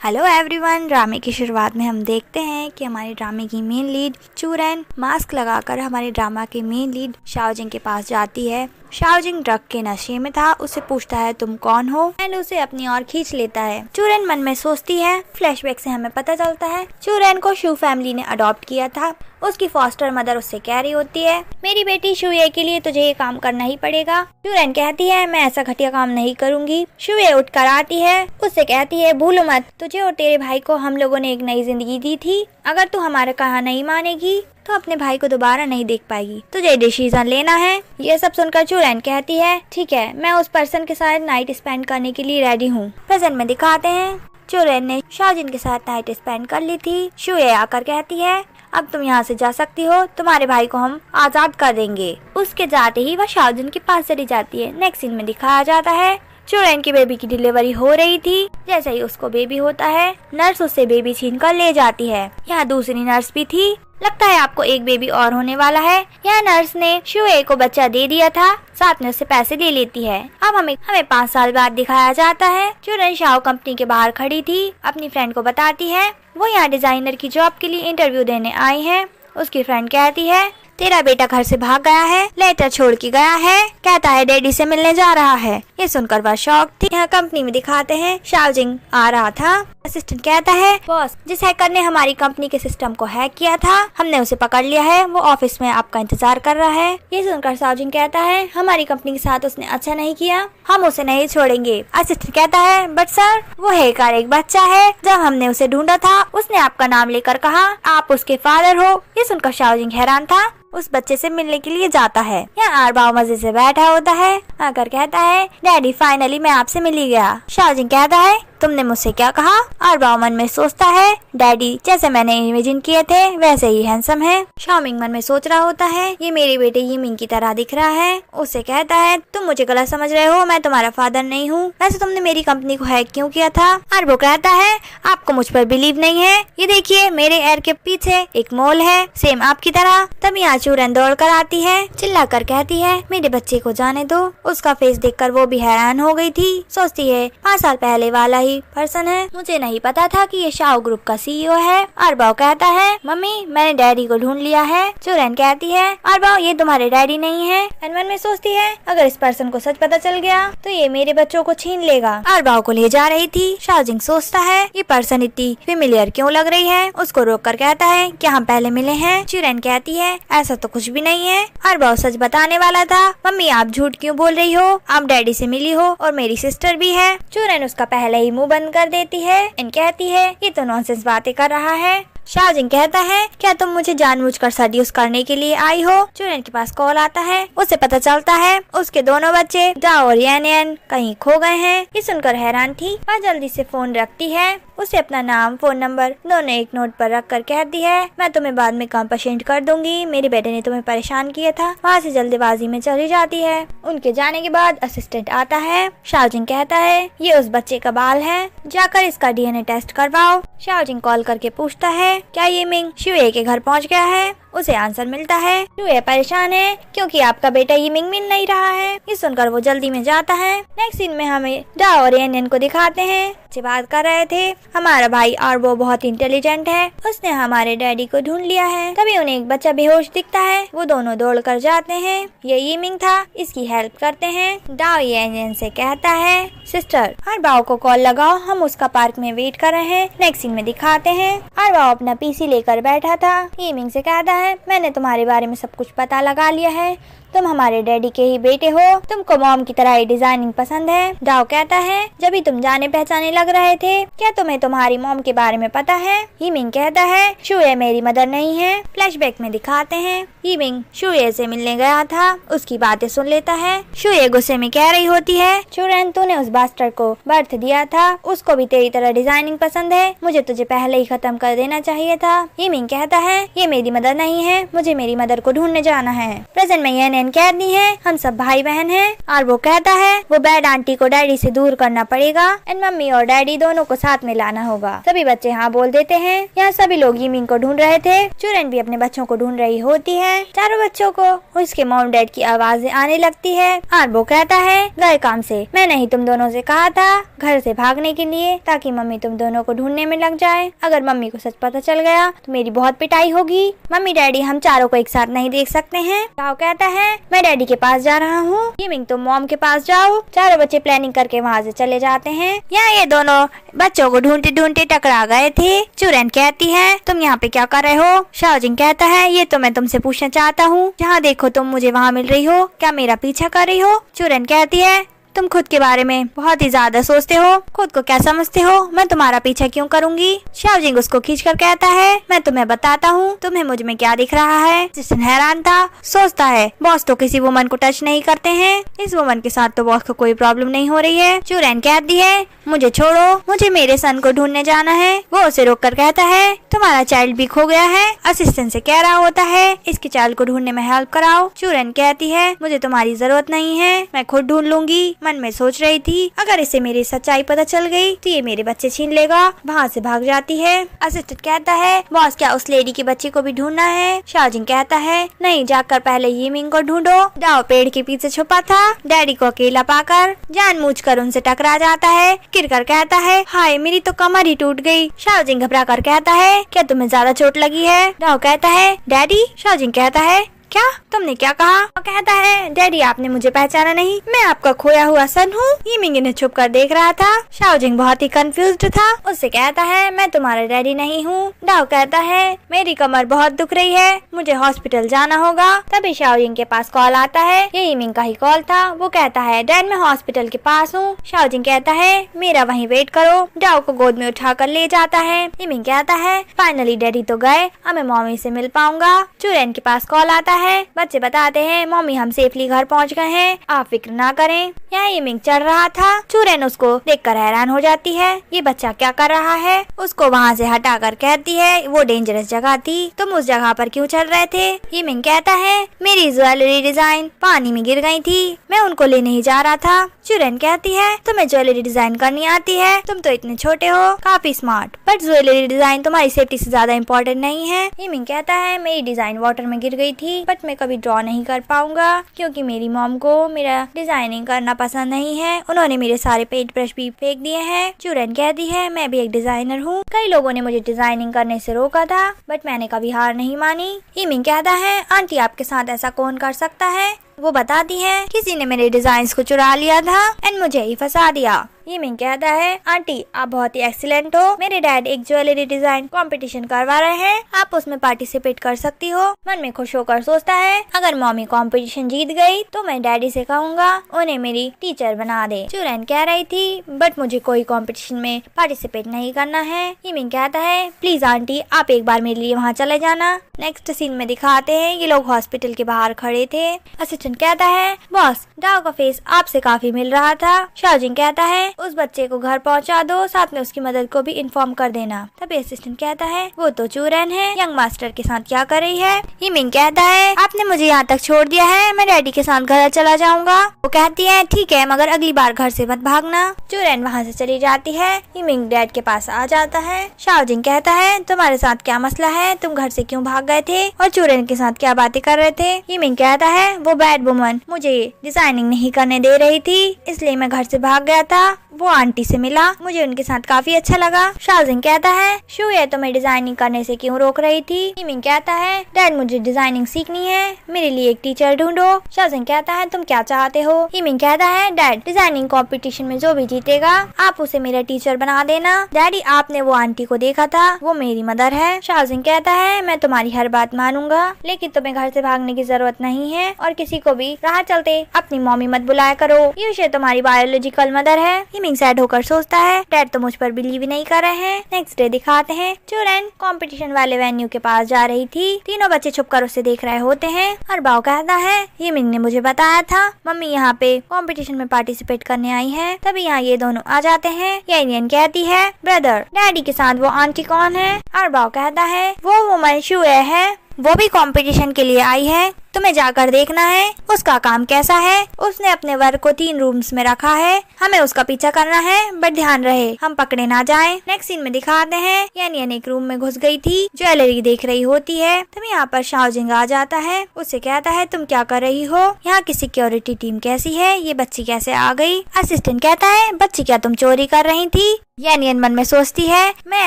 Hello everyone. ड्रामे की शुरुआत में हम देखते हैं कि हमारे ड्रामे की मेन लीड चूरैन मास्क लगाकर हमारे ड्रामा के मेन लीड शाओजिंग के पास जाती है। शाओजिंग ड्रग के नशे में था, उससे पूछता है तुम कौन हो एंड उसे अपनी ओर खींच लेता है। चूरैन मन में सोचती है। फ्लैशबैक से हमें पता चलता है चूरैन को शू फैमिली ने अडॉप्ट किया था। उसकी फॉस्टर मदर उससे कह रही होती है मेरी बेटी शुए के लिए तुझे ये काम करना ही पड़ेगा। चूरैन कहती है मैं ऐसा घटिया काम नहीं करूंगी। शुए उठकर आती है, उससे कहती है भूलो मत, तुझे और तेरे भाई को हम लोगों ने एक नई जिंदगी दी थी। अगर तू हमारा कहा नहीं मानेगी तो अपने भाई को दोबारा नहीं देख पाएगी, तुझे डिसीजन लेना है। ये सब सुनकर चूरैन कहती है ठीक है, मैं उस पर्सन के साथ नाइट स्पेंड करने के लिए रेडी हूँ। प्रेजेंट में दिखाते हैं चूरैन ने शाओजिन के साथ नाइट स्पेंड कर ली थी। शुए आकर कहती है अब तुम यहाँ से जा सकती हो, तुम्हारे भाई को हम आजाद कर देंगे। उसके जाते ही वह शाओजिन के पास चली जाती है। नेक्स्ट सीन में दिखाया जाता है चूरैन की बेबी की डिलीवरी हो रही थी। जैसे ही उसको बेबी होता है नर्स उससे बेबी छीन कर ले जाती है। यहाँ दूसरी नर्स भी थी। लगता है आपको एक बेबी और होने वाला है। यह नर्स ने शुए को बच्चा दे दिया था, साथ में उससे पैसे ले लेती है। अब हमें 5 साल बाद दिखाया जाता है चूरैन शाओ कंपनी के बाहर खड़ी थी, अपनी फ्रेंड को बताती है वो यहाँ डिजाइनर की जॉब के लिए इंटरव्यू देने आई है। उसकी फ्रेंड कहती है तेरा बेटा घर से भाग गया है, लेटर छोड़ के गया है, कहता है डैडी से मिलने जा रहा है। ये सुनकर वह शॉक थी। यहाँ कंपनी में दिखाते हैं शाओजिंग आ रहा था। असिस्टेंट कहता है बॉस, जिस हैकर ने हमारी कंपनी के सिस्टम को हैक किया था हमने उसे पकड़ लिया है, वो ऑफिस में आपका इंतजार कर रहा है। ये सुनकर शाओजिंग कहता है हमारी कंपनी के साथ उसने अच्छा नहीं किया, हम उसे नहीं छोड़ेंगे। असिस्टेंट कहता है बट सर वो हैकर एक बच्चा है, जब हमने उसे ढूंढा था उसने आपका नाम लेकर कहा आप उसके फादर हो। ये सुनकर शाओजिंग हैरान था, उस बच्चे से मिलने के लिए जाता है। यहाँ आरबाओ मजे से बैठा होता है, आकर कहता है डैडी फाइनली मैं आपसे मिल ही गया। शाओजिंग कहता है तुमने मुझसे क्या कहा? आरबाओ मन में सोचता है डैडी जैसे मैंने इमेजिन किए थे वैसे ही हैंडसम है। शाओमिंग मन में सोच रहा होता है ये मेरे बेटे यीमिंग की तरह दिख रहा है। उससे कहता है तुम मुझे गलत समझ रहे हो, मैं तुम्हारा फादर नहीं हूँ। वैसे तुमने मेरी कंपनी को हैक क्यों किया था? आरबाओ कहता है आपको मुझ पर बिलीव नहीं है, ये देखिए मेरे एयर के पीछे एक मोल है सेम आपकी तरह। तभी यहाँ चूरैन दौड़ कर आती है, चिल्ला कर कहती है मेरे बच्चे को जाने दो। उसका फेस देखकर वो भी हैरान हो गई थी। सोचती है 5 साल पहले वाला ही पर्सन है, मुझे नहीं पता था कि ये शाओ ग्रुप का सीईओ है। आरबाओ कहता है मम्मी मैंने डैडी को ढूंढ लिया है। चूरैन कहती है आरबाओ ये तुम्हारे डैडी नहीं है। मन में सोचती है अगर इस पर्सन को सच पता चल गया तो ये मेरे बच्चों को छीन लेगा। आरबाओ को ले जा रही थी। शाओजिंग सोचता है ये पर्सन इतनी फेमिलियर क्यों लग रही है, उसको रोक कर कहता है क्या हम पहले मिले हैं? चूरैन कहती है ऐसा तो कुछ भी नहीं है। आरबाओ सच बताने वाला था। मम्मी आप झूठ क्यों बोल रही हो, आप डैडी से मिली हो और मेरी सिस्टर भी है। चूरैन उसका पहले ही मुंह बंद कर देती है एंड कहती है ये तो नॉनसेंस बातें कर रहा है। शाओजिंग कहता है क्या तुम मुझे जानबूझकर सड्यूस करने के लिए आई हो? चूरैन के पास कॉल आता है, उसे पता चलता है उसके दोनों बच्चे डाओ और यान कहीं खो गए हैं। ये सुनकर हैरान थी, वह जल्दी से फोन रखती है। उसे अपना नाम फोन नंबर दोनों एक नोट पर रख कर कहती है मैं तुम्हें बाद में कंपनसेट कर दूंगी, मेरे बेटे ने तुम्हें परेशान किया था। वहाँ से जल्दीबाजी में चली जाती है। उनके जाने के बाद असिस्टेंट आता है। शाओजिंग कहता है ये उस बच्चे का बाल है, जाकर इसका डीएनए टेस्ट करवाओ। शाओजिंग कॉल करके पूछता है क्या यीमिंग शुए के घर पहुंच गया है? उसे आंसर मिलता है शुए परेशान है क्योंकि आपका बेटा यीमिंग मिल नहीं रहा है। ये सुनकर वो जल्दी में जाता है। नेक्स्ट सीन में हमें डाओ और यान को दिखाते हैं। अच्छी बात कर रहे थे हमारा भाई आरबो बहुत इंटेलिजेंट है, उसने हमारे डैडी को ढूंढ लिया है। तभी उन्हें एक बच्चा बेहोश दिखता है, वो दोनों दौड़ कर जाते हैं। ये यीमिंग था, इसकी हेल्प करते हैं। डाओ यान से कहता है सिस्टर आरबाओ को कॉल लगाओ, हम उसका पार्क में वेट कर रहे हैं। नेक्स्ट सीन में दिखाते हैं आरबाओ अपना पीसी लेकर बैठा था। यीमिंग से कहता है मैंने तुम्हारे बारे में सब कुछ पता लगा लिया है, तुम हमारे डैडी के ही बेटे हो, तुमको मॉम की तरह ही डिजाइनिंग पसंद है। डाओ कहता है जब भी तुम जाने पहचाने लग रहे थे क्या तुम्हें तुम्हारी मॉम के बारे में पता है? यीमिंग कहता है शुए मेरी मदर नहीं है। फ्लैशबैक में दिखाते हैं यीमिंग शुए से मिलने गया था, उसकी बातें सुन लेता है। शुए गुस्से में कह रही होती है चूरैन तूने उस बास्टर्ड को बर्थ दिया था, उसको भी तेरी तरह डिजाइनिंग पसंद है, मुझे तुझे पहले ही खत्म कर देना चाहिए था। यीमिंग कहता है ये मेरी मदर नहीं है, मुझे मेरी मदर को ढूंढने जाना है। प्रेजेंट में येनियन कहती है हम सब भाई बहन हैं और वो कहता है वो बैड आंटी को डैडी से दूर करना पड़ेगा एंड मम्मी और डैडी दोनों को साथ में लाना होगा। सभी बच्चे हाँ बोल देते हैं। यहाँ सभी लोग यीमिंग को ढूंढ रहे थे। चूरन भी अपने बच्चों को ढूंढ रही होती है। चारों बच्चों को उसके मॉम डैड की आवाजें आने लगती है और वो कहता है गए काम से, मैंने ही तुम दोनों से कहा था घर से भागने के लिए ताकि मम्मी तुम दोनों को ढूंढने में लग जाए। अगर मम्मी को सच पता चल गया तो मेरी बहुत पिटाई होगी। मम्मी डैडी हम चारों को एक साथ नहीं देख सकते हैं। चाओ कहता है मैं डैडी के पास जा रहा हूँ। यीमिंग तुम मॉम के पास जाओ। चारों बच्चे प्लानिंग करके वहाँ से चले जाते हैं। यहाँ ये दोनों बच्चों को ढूंढते ढूंढते टकरा गए थे। चूरन कहती है तुम यहाँ पे क्या कर रहे हो। शाओजिंग कहता है ये तो मैं तुमसे पूछना चाहता हूँ, जहाँ देखो तुम मुझे वहाँ मिल रही हो, क्या मेरा पीछा कर रही हो। चूरन कहती है तुम खुद के बारे में बहुत ही ज्यादा सोचते हो, खुद को क्या समझते हो, मैं तुम्हारा पीछा क्यों करूंगी। शाओजिंग उसको खींचकर कहता है मैं तुम्हें बताता हूँ तुम्हें मुझ में क्या दिख रहा है। जिसन हैरान था, सोचता है बॉस तो किसी वुमन को टच नहीं करते हैं, इस वुमन के साथ तो बॉस को कोई प्रॉब्लम नहीं हो रही है। चूरन कहती है मुझे छोड़ो, मुझे मेरे सन को ढूंढने जाना है। वो उसे रोक कर कहता है तुम्हारा चाइल्ड भी खो गया है, असिस्टेंट से कह रहा होता है इसके चाइल्ड को ढूंढने में हेल्प कराओ। चूरन कहती है मुझे तुम्हारी जरूरत नहीं है, मैं खुद ढूंढ लूंगी। मन में सोच रही थी अगर इसे मेरी सच्चाई पता चल गई तो ये मेरे बच्चे छीन लेगा। वहाँ से भाग जाती है। असिस्टेंट कहता है बॉस क्या उस लेडी के बच्चे को भी ढूंढना है। शाओजिंग कहता है नहीं, जाकर पहले यीमिंग को ढूंढो। डाओ पेड़ के पीछे छुपा था, डैडी को अकेला पाकर जानबूझकर उनसे टकरा जाता है। किरकर कहता है हाय मेरी तो कमर ही टूट गई। शाओजिंग घबरा कर कहता है क्या तुम्हें ज्यादा चोट लगी है। डाओ कहता है डैडी। शाओजिंग कहता है क्या तुमने क्या कहा। वो कहता है डैडी आपने मुझे पहचाना नहीं, मैं आपका खोया हुआ सन हूँ। यीमिंग इन्हें छुप कर देख रहा था। शाओजिंग बहुत ही कंफ्यूज्ड था। उससे कहता है मैं तुम्हारा डैडी नहीं हूँ। डाओ कहता है मेरी कमर बहुत दुख रही है, मुझे हॉस्पिटल जाना होगा। तभी शाओजिंग के पास कॉल आता है, ये यीमिंग का ही कॉल था। वो कहता है डैड मैं हॉस्पिटल के पास हूँ। शाओजिंग कहता है मेरा वहीं वेट करो। डाओ को गोद में उठाकर ले जाता है। यीमिंग कहता है फाइनली डैडी तो गए, अब मैं मम्मी से मिल पाऊंगा। चूरन के पास कॉल आता है। बच्चे बताते हैं मम्मी हम सेफली घर पहुंच गए हैं, आप फिक्र ना करें। यहाँ यीमिंग चल रहा था। चूरन उसको देखकर हैरान हो जाती है, ये बच्चा क्या कर रहा है। उसको वहाँ से हटाकर कहती है वो डेंजरस जगह थी, तुम उस जगह पर क्यों चल रहे थे। यीमिंग कहता है मेरी ज्वेलरी डिजाइन पानी में गिर गई थी, मैं उनको लेने ही जा रहा था। चूरन कहती है तुम्हें ज्वेलरी डिजाइन करनी आती है, तुम तो इतने छोटे हो, काफी स्मार्ट, बट ज्वेलरी डिजाइन तुम्हारी सेफ्टी से ज्यादा इम्पोर्टेंट नहीं है। यीमिंग कहता है मेरी डिजाइन वाटर में गिर गई थी, बट मैं कभी ड्रॉ नहीं कर पाऊंगा क्योंकि मेरी मॉम को मेरा डिजाइनिंग करना पसंद नहीं है, उन्होंने मेरे सारे पेंट ब्रश भी फेंक दिए हैं। चूरन कहती है मैं भी एक डिजाइनर हूँ, कई लोगों ने मुझे डिजाइनिंग करने से रोका था बट मैंने कभी हार नहीं मानी। यीमिंग कहता है आंटी आपके साथ ऐसा कौन कर सकता है। वो बताती है किसी ने मेरे डिजाइन्स को चुरा लिया था एंड मुझे ही फंसा दिया। यीमिंग कहता है आंटी आप बहुत ही एक्सीलेंट हो, मेरे डैड एक ज्वेलरी डिजाइन कंपटीशन करवा रहे हैं, आप उसमें पार्टिसिपेट कर सकती हो। मन में खुश होकर सोचता है अगर मम्मी कंपटीशन जीत गई तो मैं डैडी से कहूँगा उन्हें मेरी टीचर बना दे। चूरन कह रही थी बट मुझे कोई कंपटीशन में पार्टिसिपेट नहीं करना है। यीमिंग कहता है प्लीज आंटी आप एक बार मेरे लिए वहाँ चले जाना। नेक्स्ट सीन में दिखाते हैं ये लोग हॉस्पिटल के बाहर खड़े थे। असिस्टेंट कहता है बॉस डाओ का फेस आपसे काफी मिल रहा था। शाओजिंग कहता है उस बच्चे को घर पहुंचा दो, साथ में उसकी मदद को भी इन्फॉर्म कर देना। तभी असिस्टेंट कहता है वो तो चूरन है, यंग मास्टर के साथ क्या कर रही है। यीमिंग कहता है आपने मुझे यहाँ तक छोड़ दिया है, मैं डैडी के साथ घर चला जाऊंगा। वो कहती है ठीक है मगर अगली बार घर से मत भागना। चूरन वहाँ से चली जाती है। यीमिंग डैड के पास आ जाता है। शाओजिंग कहता है तुम्हारे साथ क्या मसला है, तुम घर से क्यों भाग गए थे और चूरन के साथ क्या बातें कर रहे थे। यीमिंग कहता है वो बैड वुमन मुझे डिजाइनिंग नहीं करने दे रही थी इसलिए मैं घर से भाग गया था, वो आंटी से मिला, मुझे उनके साथ काफी अच्छा लगा। शाओजिंग कहता है शू ये तुम्हें डिजाइनिंग करने से क्यों रोक रही थी। यीमिंग कहता है डैड मुझे डिजाइनिंग सीखनी है, मेरे लिए एक टीचर ढूंढो। शाओजिंग कहता है तुम क्या चाहते हो। यीमिंग कहता है डैड डिजाइनिंग कंपटीशन में जो भी जीतेगा आप उसे मेरा टीचर बना देना। डैडी आपने वो आंटी को देखा था, वो मेरी मदर है। शाओजिंग कहता है मैं तुम्हारी हर बात मानूंगा लेकिन तुम्हें घर से भागने की जरूरत नहीं है और किसी को भी राह चलते अपनी मम्मी मत बुलाया करो, ये तुम्हारी बायोलॉजिकल मदर है। यीमिंग सैड होकर सोचता है डैड तो मुझ पर बिलीव ही नहीं कर रहे हैं। नेक्स्ट डे दिखाते हैं चूरन कंपटीशन वाले वेन्यू के पास जा रही थी। तीनों बच्चे छुपकर उसे देख रहे होते हैं और बाओ कहता है यीमिंग ने मुझे बताया था मम्मी यहाँ पे कंपटीशन में पार्टिसिपेट करने आई है। तभी यहाँ ये दोनों आ जाते हैं। येनियन कहती है ब्रदर डैडी के साथ वो आंटी कौन है। और बाओ कहता है वो वुमन शुए है, वो भी कंपटीशन के लिए आई है। तुम्हें जाकर देखना है उसका काम कैसा है। उसने अपने वर्क को 3 रूम्स में रखा है, हमें उसका पीछा करना है, बट ध्यान रहे हम पकड़े ना जाएं। नेक्स्ट सीन में दिखाते हैं यानियन एक रूम में घुस गई थी, ज्वेलरी देख रही होती है। तभी यहाँ पर शाओजिंग आ जाता है, उससे कहता है तुम क्या कर रही हो, यहाँ की सिक्योरिटी टीम कैसी है, ये बच्ची कैसे आ गई। असिस्टेंट कहता है बच्ची क्या तुम चोरी कर रही थी। यानियन मन में सोचती है मैं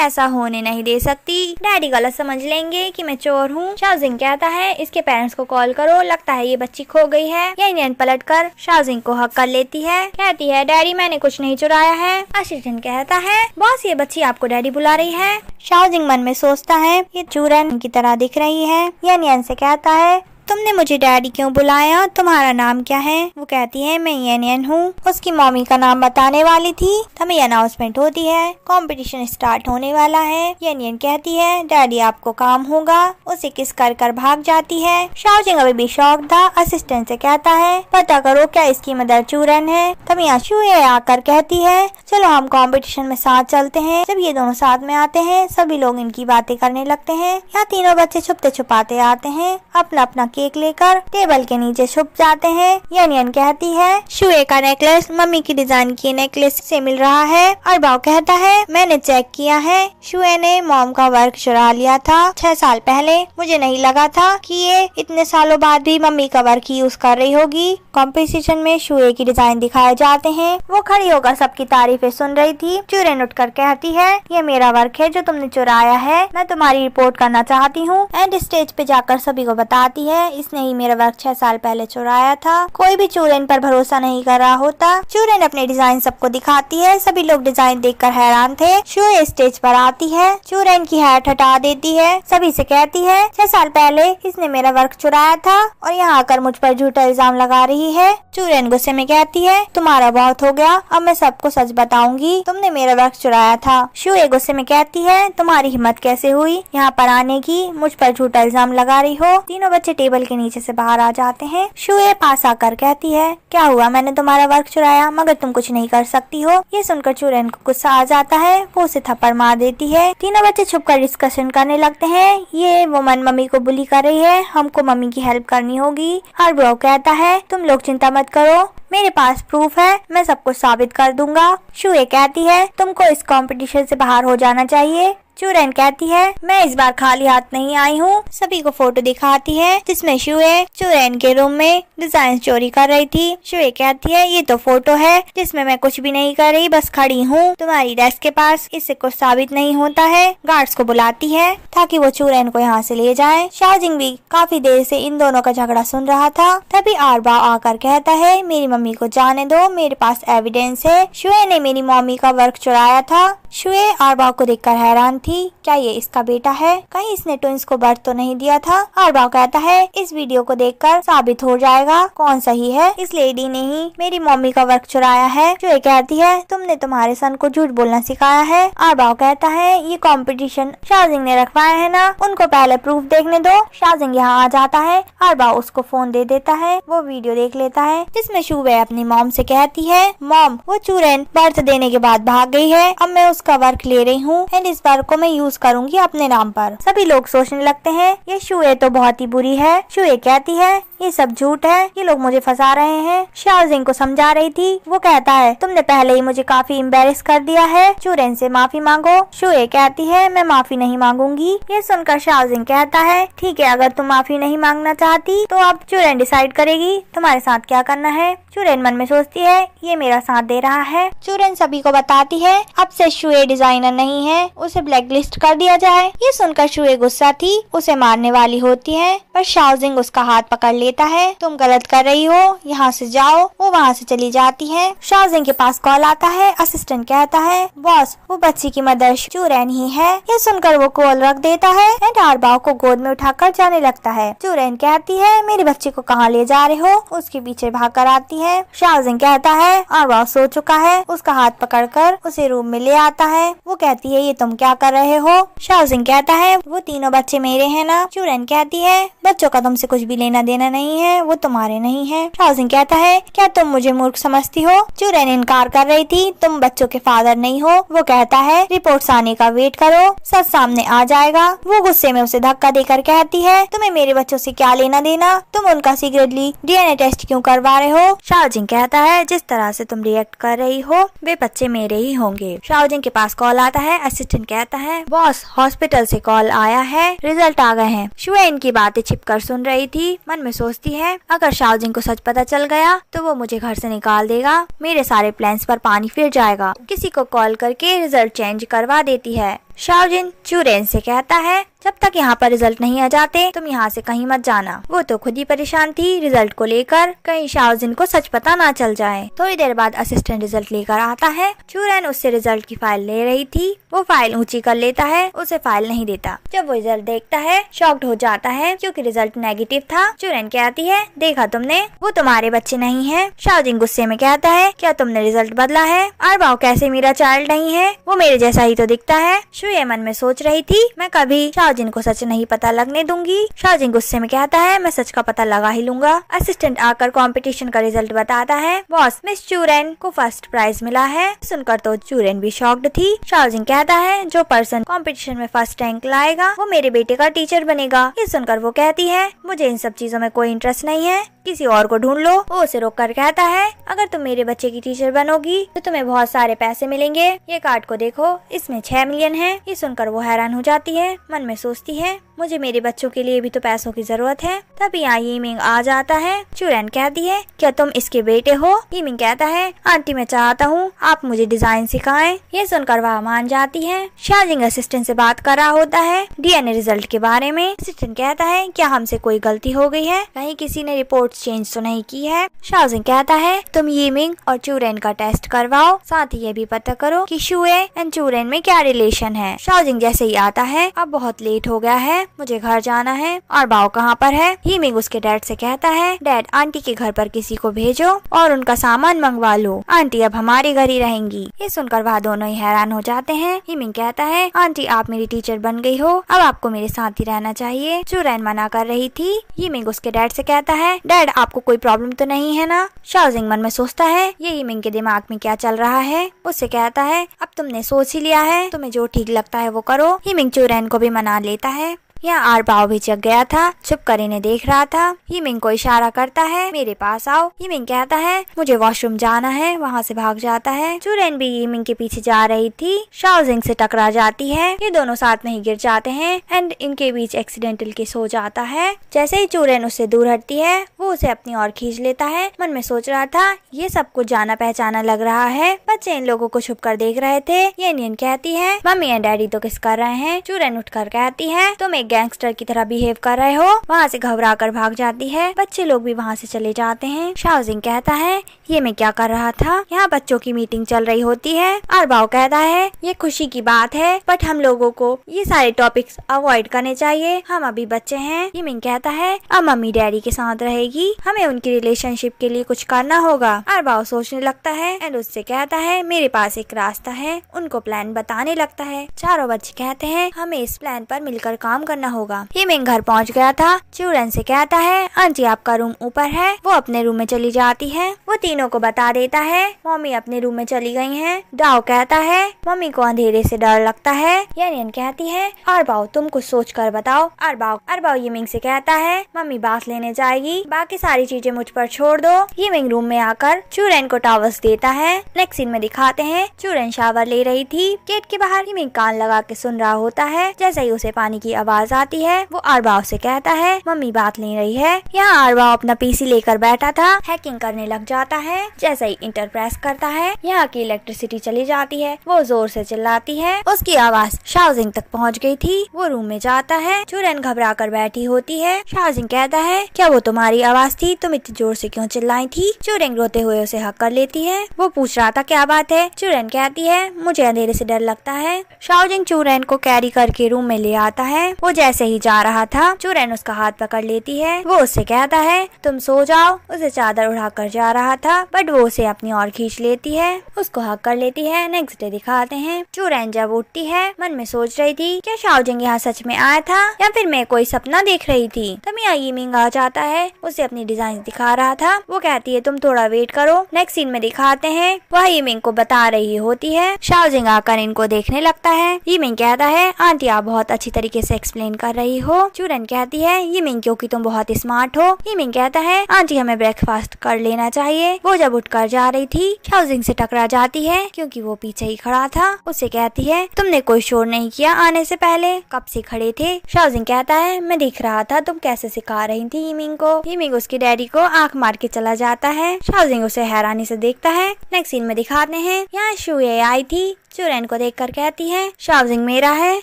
ऐसा होने नहीं दे सकती, डैडी गलत समझ लेंगे कि मैं चोर हूँ। शाओजिंग कहता है इसके पेरेंट्स को कॉल करो, लगता है ये बच्ची खो गई है। यानियन पलटकर शाओजिंग को हक कर लेती है, कहती है डैडी मैंने कुछ नहीं चुराया है। असिस्टेंट कहता है बॉस ये बच्ची आपको डैडी बुला रही है। शाओजिंग मन में सोचता है ये चूरन की तरह दिख रही है। यानियन से कहता है तुमने मुझे डैडी क्यों बुलाया, तुम्हारा नाम क्या है। वो कहती है मैं यानियन हूँ। उसकी मम्मी का नाम बताने वाली थी तभी अनाउंसमेंट होती है, कंपटीशन स्टार्ट होने वाला है। यानियन कहती है डैडी आपको काम होगा, उसे किस कर कर भाग जाती है। शाओजिंग अभी भी शॉक था। असिस्टेंट से कहता है पता करो क्या इसकी मदर चूरन है। तभी शुए आकर कहती है चलो हम कंपटीशन में साथ चलते हैं। जब ये दोनों साथ में आते हैं सभी लोग इनकी बातें करने लगते हैं। यहाँ तीनों बच्चे छुपते छुपाते आते हैं, अपना अपना केक लेकर टेबल के नीचे छुप जाते हैं। यानियन कहती है शुए का नेकलेस मम्मी की डिजाइन की नेकलेस से मिल रहा है। अरबाओ कहता है मैंने चेक किया है, शुए ने मॉम का वर्क चुरा लिया था 6 साल पहले। मुझे नहीं लगा था कि ये इतने सालों बाद भी मम्मी का वर्क यूज कर रही होगी। कॉम्पिटिशन में शुए की डिजाइन दिखाए जाते हैं। वो खड़ी होकर सबकी तारीफें सुन रही थी। चूरन उठकर कहती है ये मेरा वर्क है जो तुमने चुराया है, मैं तुम्हारी रिपोर्ट करना चाहती हूँ। एंड स्टेज पे जाकर सभी को बताती है इसने ही मेरा वर्क 6 साल पहले चुराया था। कोई भी चूरन पर भरोसा नहीं कर रहा होता। चूरन अपने डिजाइन सबको दिखाती है, सभी लोग डिजाइन देखकर हैरान थे। शुए स्टेज पर आती है, चूरन की हैट हटा देती है, सभी से कहती है 6 साल पहले इसने मेरा वर्क चुराया था और यहाँ आकर मुझ पर झूठा इल्जाम लगा रही है। चूरन गुस्से में कहती है तुम्हारा बहुत हो गया, अब मैं सबको सच बताऊंगी, तुमने मेरा वर्क चुराया था। शुए गुस्से में कहती है तुम्हारी हिम्मत कैसे हुई यहाँ पर आने की, मुझ पर झूठा इल्जाम लगा रही हो। तीनों बच्चे टेबल के नीचे से बाहर आ जाते हैं। शुए पास आकर कहती है क्या हुआ, मैंने तुम्हारा वर्क चुराया मगर तुम कुछ नहीं कर सकती हो। ये सुनकर चूरन को गुस्सा आ जाता है, वो उसे थप्पड़ मार देती है। तीनों बच्चे छुपकर डिस्कशन करने लगते हैं, ये वुमन मम्मी को बुली कर रही है, हमको मम्मी की हेल्प करनी होगी। अरबाओ कहता है तुम लोग चिंता मत करो, मेरे पास प्रूफ है, मैं सब कुछ साबित कर दूंगा। शुए कहती है तुमको इस कंपटीशन से बाहर हो जाना चाहिए। चूरन कहती है मैं इस बार खाली हाथ नहीं आई हूँ। सभी को फोटो दिखाती है जिसमें शुए चूरन के रूम में डिजाइन चोरी कर रही थी। शुए कहती है ये तो फोटो है जिसमें मैं कुछ भी नहीं कर रही, बस खड़ी हूँ तुम्हारी डेस्क के पास, इससे कुछ साबित नहीं होता है। गार्ड्स को बुलाती है ताकि वो चूरन को यहाँ से ले जाए। शाओजिंग भी काफी देर से इन दोनों का झगड़ा सुन रहा था। तभी अरबाओ आकर कहता है मेरी मम्मी को जाने दो, मेरे पास एविडेंस है, शुए ने मेरी मम्मी का वर्क चुराया था। शुए अरबाओ को देखकर हैरान थी, क्या ये इसका बेटा है, कहीं इसने ट्विंस को बर्थ तो नहीं दिया था। अरबाओ कहता है इस वीडियो को देखकर साबित हो जाएगा कौन सही है, इस लेडी ने ही मेरी मम्मी का वर्क चुराया है। शुए कहती है तुमने तुम्हारे सन को झूठ बोलना सिखाया है। अरबाओ कहता है ये कंपटीशन शाओजिंग ने रखवाया है ना, उनको पहले प्रूफ देखने दो। शाओजिंग यहाँ आ जाता है, अरबाओ उसको फोन दे देता है, वो वीडियो देख लेता है जिसमें शुए अपनी मॉम से कहती है मॉम वो चूरन बर्थ देने के बाद भाग गई है, अब मैं उसका वर्क ले रही हूँ एंड इस वर्क को मैं यूज करूंगी अपने नाम पर। सभी लोग सोचने लगते हैं ये शुए तो बहुत ही बुरी है। शुए कहती है ये सब झूठ है, ये लोग मुझे फंसा रहे हैं। शाओजिंग को समझा रही थी, वो कहता है तुमने पहले ही मुझे काफी एम्बेरस कर दिया है, चूरन से माफी मांगो। शुए कहती है मैं माफी नहीं मांगूंगी। ये सुनकर शाओजिंग कहता है ठीक है, अगर तुम माफी नहीं मांगना चाहती तो अब चूरन डिसाइड करेगी तुम्हारे साथ क्या करना है। चूरन मन में सोचती है ये मेरा साथ दे रहा है। चूरन सभी को बताती है अब से शुए डिजाइनर नहीं है, उसे ब्लैक लिस्ट कर दिया जाए। ये सुनकर शुए गुस्सा थी, उसे मारने वाली होती है पर शाओजिंग उसका हाथ पकड़ लेता है, तुम गलत कर रही हो, यहाँ से जाओ। वो वहाँ से चली जाती है। शाओजिंग के पास कॉल आता है, असिस्टेंट कहता है बॉस वो बच्ची की मदर चूरन ही है। ये सुनकर वो कॉल रख देता है एंड अरबाओ को गोद में उठाकर जाने लगता है। चूरन कहती है मेरे बच्चे को कहाँ ले जा रहे हो, उसके पीछे भाग कर आती है। है। शाओजिंग कहता है आरबाओ सो चुका है, उसका हाथ पकड़कर उसे रूम में ले आता है। वो कहती है ये तुम क्या कर रहे हो? शाओजिंग कहता है वो तीनों बच्चे मेरे हैं ना। चूरैन कहती है बच्चों का तुमसे कुछ भी लेना देना नहीं है, वो तुम्हारे नहीं है। शाओजिंग कहता है क्या तुम मुझे मूर्ख समझती हो? चूरैन इनकार कर रही थी, तुम बच्चों के फादर नहीं हो। वो कहता है रिपोर्ट्स आने का वेट करो, सच सामने आ जाएगा। वो गुस्से में उसे धक्का देकर कहती है तुम्हें मेरे बच्चों से क्या लेना देना, तुम उनका सीक्रेटली डीएनए टेस्ट क्यों करवा रहे हो? शाओजिंग कहता है जिस तरह से तुम रिएक्ट कर रही हो वे बच्चे मेरे ही होंगे। शाओजिंग के पास कॉल आता है। असिस्टेंट कहता है बॉस हॉस्पिटल से कॉल आया है, रिजल्ट आ गए हैं। शुए इनकी बातें छिपकर सुन रही थी। मन में सोचती है अगर शाओजिंग को सच पता चल गया तो वो मुझे घर से निकाल देगा, मेरे सारे प्लान्स पर पानी फिर जाएगा। किसी को कॉल करके रिजल्ट चेंज करवा देती है। शाओजिंग चूरैन से कहता है जब तक यहाँ पर रिजल्ट नहीं आ जाते तुम यहाँ से कहीं मत जाना। वो तो खुद ही परेशान थी रिजल्ट को लेकर, कहीं शाओजिंग को सच पता ना चल जाए। थोड़ी देर बाद असिस्टेंट रिजल्ट लेकर आता है। चूरैन उससे रिजल्ट की फाइल ले रही थी। वो फाइल ऊंची कर लेता है, उसे फाइल नहीं देता। जब वो रिजल्ट देखता है शॉक्ड हो जाता है क्योंकि रिजल्ट नेगेटिव था। चूरैन कहती है देखा तुमने, वो तुम्हारे बच्चे नहीं है। शाओजिंग गुस्से में कहता है क्या तुमने रिजल्ट बदला है? आरबाओ कैसे मेरा चाइल्ड नहीं है, वो मेरे जैसा ही तो दिखता है। शुए मन में सोच रही थी मैं कभी शाओजिंग को सच नहीं पता लगने दूंगी। शाओजिंग गुस्से में कहता है मैं सच का पता लगा ही लूंगा। असिस्टेंट आकर कंपटीशन का रिजल्ट बताता है। बॉस मिस चूरैन को फर्स्ट प्राइज मिला है। सुनकर तो चूरैन भी शॉक्ड थी। शाओजिंग कहता है जो पर्सन कंपटीशन में फर्स्ट रैंक लाएगा वो मेरे बेटे का टीचर बनेगा। ये सुनकर वो कहती है मुझे इन सब चीजों में कोई इंटरेस्ट नहीं है, किसी और को ढूंढ लो। वो उसे रोक कर कहता है अगर तुम मेरे बच्चे की टीचर बनोगी तो तुम्हें बहुत सारे पैसे मिलेंगे। ये कार्ड को देखो, इसमें 6 मिलियन है। ये सुनकर वो हैरान हो जाती है। मन में सोचती है मुझे मेरे बच्चों के लिए भी तो पैसों की जरूरत है। तभी यहाँ यीमिंग आ जाता है। चूरैन कहती है क्या तुम इसके बेटे हो? यीमिंग कहता है आंटी मैं चाहता हूँ आप मुझे डिजाइन सिखाएं। ये सुनकर वह मान जाती है। शाओजिंग असिस्टेंट से बात कर रहा होता है डीएनए रिजल्ट के बारे में। असिस्टेंट कहता है क्या हमसे कोई गलती हो गई है, कहीं किसी ने रिपोर्ट चेंज तो नहीं की है? शाओजिंग कहता है तुम यीमिंग और चूरैन का टेस्ट करवाओ, साथ ही ये भी पता करो कि शुए एंड चूरैन में क्या रिलेशन है। शाओजिंग जैसे ही आता है अब बहुत लेट हो गया है, मुझे घर जाना है। और बाओ कहाँ पर है? यीमिंग उसके डैड से कहता है डैड आंटी के घर पर किसी को भेजो और उनका सामान मंगवा लो, आंटी अब हमारे घर ही रहेंगी। ये सुनकर वह दोनों ही हैरान हो जाते हैं। यीमिंग कहता है आंटी आप मेरी टीचर बन गई हो, अब आपको मेरे साथ ही रहना चाहिए। चूरैन मना कर रही थी। यीमिंग उसके डैड से कहता है डैड आपको कोई प्रॉब्लम तो नहीं है ना? शाओजिंग मन में सोचता है ये यीमिंग के दिमाग में क्या चल रहा है। उससे कहता है अब तुमने सोच ही लिया है, तुम्हें जो ठीक लगता है वो करो। यीमिंग चूरैन को भी मना लेता है। यहाँ आरबाओ भी जग गया था, छुप कर इन्हें देख रहा था। यीमिंग को इशारा करता है मेरे पास आओ। यीमिंग कहता है मुझे वॉशरूम जाना है, वहाँ से भाग जाता है। चूरैन भी यीमिंग के पीछे जा रही थी, शाओजिंग से टकरा जाती है। ये दोनों साथ में ही गिर जाते हैं एंड इनके बीच एक्सीडेंटल केस हो जाता है। जैसे ही चूरैन उससे दूर हटती है वो उसे अपनी ओर खींच लेता है। मन में सोच रहा था ये सब कुछ जाना पहचाना लग रहा है। बच्चे इन लोगों को छुप कर देख रहे थे। ये नियन कहती है मम्मी एंड डैडी तो किस कर रहे हैं। चूरैन उठकर कहती है तुम एक गैंगस्टर की तरह बिहेव कर रहे हो। वहाँ से घबरा कर भाग जाती है। बच्चे लोग भी वहाँ से चले जाते हैं। शाओजिंग कहता है ये मैं क्या कर रहा था, यहाँ बच्चों की मीटिंग चल रही होती है। आरबाओ कहता है ये खुशी की बात है बट हम लोगों को ये सारे टॉपिक्स अवॉइड करने चाहिए, हम अभी बच्चे हैं। यीमिंग कहता है अब मम्मी डैडी के साथ रहेगी, हमें उनकी रिलेशनशिप के लिए कुछ करना होगा। आरबाओ सोचने लगता है एंड उससे कहता है मेरे पास एक रास्ता है। उनको प्लान बताने लगता है। चारों बच्चे कहते हैं हमें इस प्लान पर मिलकर काम करना होगा। यीमिंग घर पहुंच गया था। चूरैन से कहता है आंटी आपका रूम ऊपर है। वो अपने रूम में चली जाती है। वो तीनों को बता देता है मम्मी अपने रूम में चली गई हैं। डाओ कहता है मम्मी को अंधेरे से डर लगता है। यानियन कहती है आरबाओ तुम कुछ सोच कर बताओ। आरबाओ यीमिंग से कहता है मम्मी बात लेने जाएगी, बाकी सारी चीजें मुझ पर छोड़ दो। यीमिंग रूम में आकर चूरैन को टॉवल्स देता है। नेक्स्ट सीन में दिखाते हैं चूरैन शावर ले रही थी। गेट के बाहर यीमिंग कान लगा के सुन रहा होता है। जैसे ही उसे पानी की आवाज आती है वो आरबाओ से कहता है मम्मी बात ले रही है। यहाँ आरबाओ अपना पीसी लेकर बैठा था, हैकिंग करने लग जाता है। जैसे ही इंटर प्रेस करता है यहाँ की इलेक्ट्रिसिटी चली जाती है। वो जोर से चिल्लाती है। उसकी आवाज शाओजिंग तक पहुँच गई थी। वो रूम में जाता है। चूरैन घबरा कर बैठी होती है। शाओजिंग कहता है क्या वो तुम्हारी आवाज थी, तुम इतनी जोर से क्यों चिल्लाई थी? चूरैन रोते हुए उसे हक कर लेती है। वो पूछ रहा था क्या बात है। चूरैन कहती है मुझे अंधेरे से डर लगता है। शाओजिंग चूरैन को कैरी करके रूम में ले आता है। वो जैसे ही जा रहा था, चूरन उसका हाथ पकड़ लेती है। वो उससे कहता है तुम सो जाओ। उसे चादर उड़ाकर जा रहा था, बट वो उसे अपनी ओर खींच लेती है, उसको हक कर लेती है। नेक्स्ट डे दिखाते हैं, चूरन जब उठती है मन में सोच रही थी क्या शाओजिंग यहाँ सच में आया था या फिर मैं कोई सपना देख रही थी। तभी यहाँ यीमिंग आ जाता है, उसे अपनी डिजाइन दिखा रहा था। वो कहती है तुम थोड़ा वेट करो। नेक्स्ट सीन में दिखाते हैं, वह यीमिंग को बता रही होती है। शाओजिंग आकर इनको देखने लगता है। यीमिंग कहता है आंटी आप बहुत अच्छी तरीके से एक्सप्लेन कर रही हो। चूरन कहती है यीमिंग क्योंकि तुम बहुत स्मार्ट हो। यीमिंग कहता है आंटी हमें ब्रेकफास्ट कर लेना चाहिए। वो जब उठकर जा रही थी, शाओजिंग से टकरा जाती है क्योंकि वो पीछे ही खड़ा था। उससे कहती है तुमने कोई शोर नहीं किया आने से पहले, कब से खड़े थे। शाओजिंग कहता है मैं देख रहा था तुम कैसे सिखा रही थी यीमिंग को। यीमिंग उसके डैडी को आंख मार के चला जाता है। शाओजिंग उसे हैरानी से देखता है। नेक्स्ट सीन में दिखाते हैं, यहाँ शुए आई थी। चूरन को देखकर कहती है शाओजिंग मेरा है,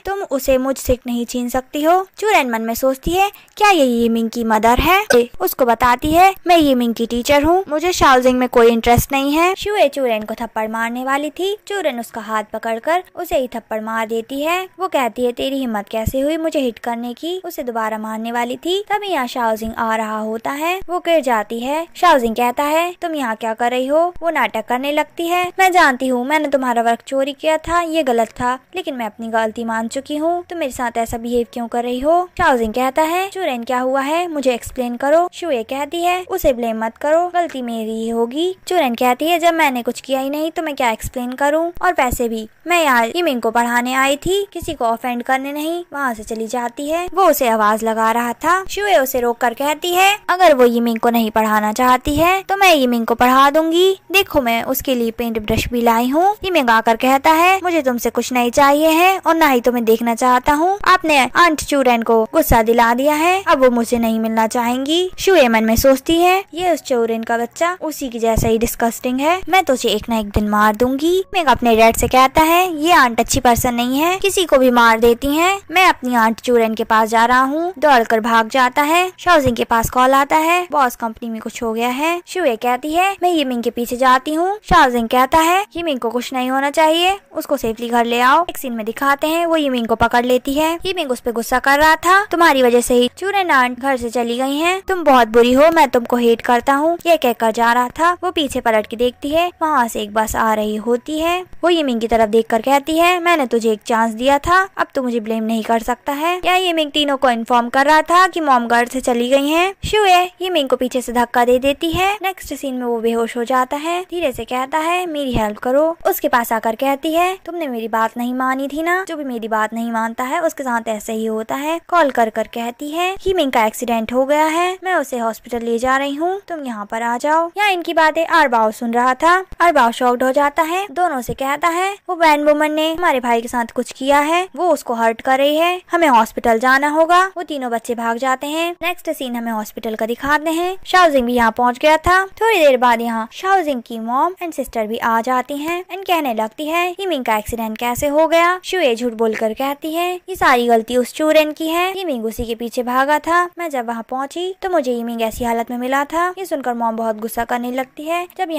तुम उसे मुझसे नहीं छीन सकती हो। चूरन मन में सोचती है क्या ये यीमिंग की मदर है। उसको बताती है मैं यीमिंग की टीचर हूँ, मुझे शाओजिंग में कोई इंटरेस्ट नहीं है। शुए चूरन को थप्पड़ मारने वाली थी। चूरन उसका हाथ पकड़कर उसे ही थप्पड़ मार देती है। वो कहती है तेरी हिम्मत कैसे हुई मुझे हिट करने की। उसे दोबारा मारने वाली थी, तभी यहाँ शाओजिंग आ रहा होता है। वो गिर जाती है। शाओजिंग कहता है तुम यहाँ क्या कर रही हो। वो नाटक करने लगती है मैं जानती हूँ मैंने तुम्हारा वर्क चोरी किया था, ये गलत था, लेकिन मैं अपनी गलती मान चुकी हूँ। तुम मेरे साथ ऐसा बिहेव क्यों कर रही हो। शाओजिंग कहता है चूरन क्या हुआ है मुझे एक्सप्लेन करो। शुए कहती है उसे ब्लेम मत करो, गलती मेरी ही होगी। चूरन कहती है जब मैंने कुछ किया ही नहीं तो मैं क्या एक्सप्लेन करूँ, और वैसे भी मैं यहाँ यीमिंग को पढ़ाने आई थी, किसी को ऑफेंड करने नहीं। वहाँ से चली जाती है। वो उसे आवाज लगा रहा था। शुए उसे रोक कर कहती है अगर वो यीमिंग को नहीं पढ़ाना चाहती है तो मैं यीमिंग को पढ़ा दूंगी, देखो मैं उसके लिए पेंट ब्रश भी लाई हूँ। यीमिंग आकर कहता है मुझे तुमसे कुछ नहीं चाहिए है और ना ही तुम्हें देखना चाहता हूँ। आपने आंट चूरन को गुस्सा दिला दिया है, अब वो मुझसे नहीं मिलना चाहेंगी। शुए मन में सोचती है ये उस चूरन का बच्चा उसी की जैसा ही डिस्कस्टिंग है, मैं तुझे एक ना एक दिन मार दूंगी। मैं अपने डैड से कहता है ये आंट अच्छी पर्सन नहीं है, किसी को भी मार देती है। मैं अपनी आंट चूरन के पास जा रहा हूँ। दौड़कर भाग जाता है। शाओजिंग के पास कॉल आता है, बॉस कंपनी में कुछ हो गया है। शुए कहती है मैं यीमिंग के पीछे जाती हूँ। शाओजिंग कहता है यीमिंग को कुछ नहीं होना चाहिए, उसको सेफली घर ले आओ। एक सीन में दिखाते हैं, वो यीमिंग को पकड़ लेती है। यीमिंग उस पे गुस्सा कर रहा था, तुम्हारी वजह से ही चूरन आंट घर से चली गई हैं, तुम बहुत बुरी हो, मैं तुमको हेट करता हूँ, ये कहकर जा रहा था। वो पीछे पलट के देखती है, वहाँ से एक बस आ रही होती है। वो यीमिंग की तरफ देखकर कहती है मैंने तुझे एक चांस दिया था, अब तू मुझे ब्लेम नहीं कर सकता है। या यीमिंग तीनों को इन्फॉर्म कर रहा था कि मॉम घर से चली गई है। शुए यीमिंग को पीछे से धक्का दे देती है। नेक्स्ट सीन में वो बेहोश हो जाता है। धीरे से कहता है मेरी हेल्प करो। उसके पास आकर कहती है तुमने मेरी बात नहीं मानी थी ना, जो भी मेरी बात नहीं मानता है उसके साथ ऐसे ही होता है। कॉल कर कर कहती है यीमिंग का एक्सीडेंट हो गया है, मैं उसे हॉस्पिटल ले जा रही हूँ, तुम यहाँ पर आ जाओ। यहाँ इनकी बातें अरबाओ सुन रहा था। अरबाओ शॉक्ड हो जाता है। दोनों से कहता है वो वैन वुमन ने हमारे भाई के साथ कुछ किया है, वो उसको हर्ट कर रही है, हमें हॉस्पिटल जाना होगा। वो तीनों बच्चे भाग जाते हैं। नेक्स्ट सीन हमें हॉस्पिटल का दिखाते हैं। शाओजिंग भी यहाँ पहुँच गया था। थोड़ी देर बाद यहाँ शाओजिंग की मॉम एंड सिस्टर भी आ जाती हैं एंड कहने लगती है यीमिंग का एक्सीडेंट कैसे हो गया। शुए झूठ बोलकर कहती है ये सारी गलती उस चूरन की है, यीमिंग उसी के पीछे भागा था। मैं जब वहाँ पहुँची तो मुझे यीमिंग ऐसी हालत में मिला था। ये सुनकर मॉम बहुत गुस्सा करने लगती है। जब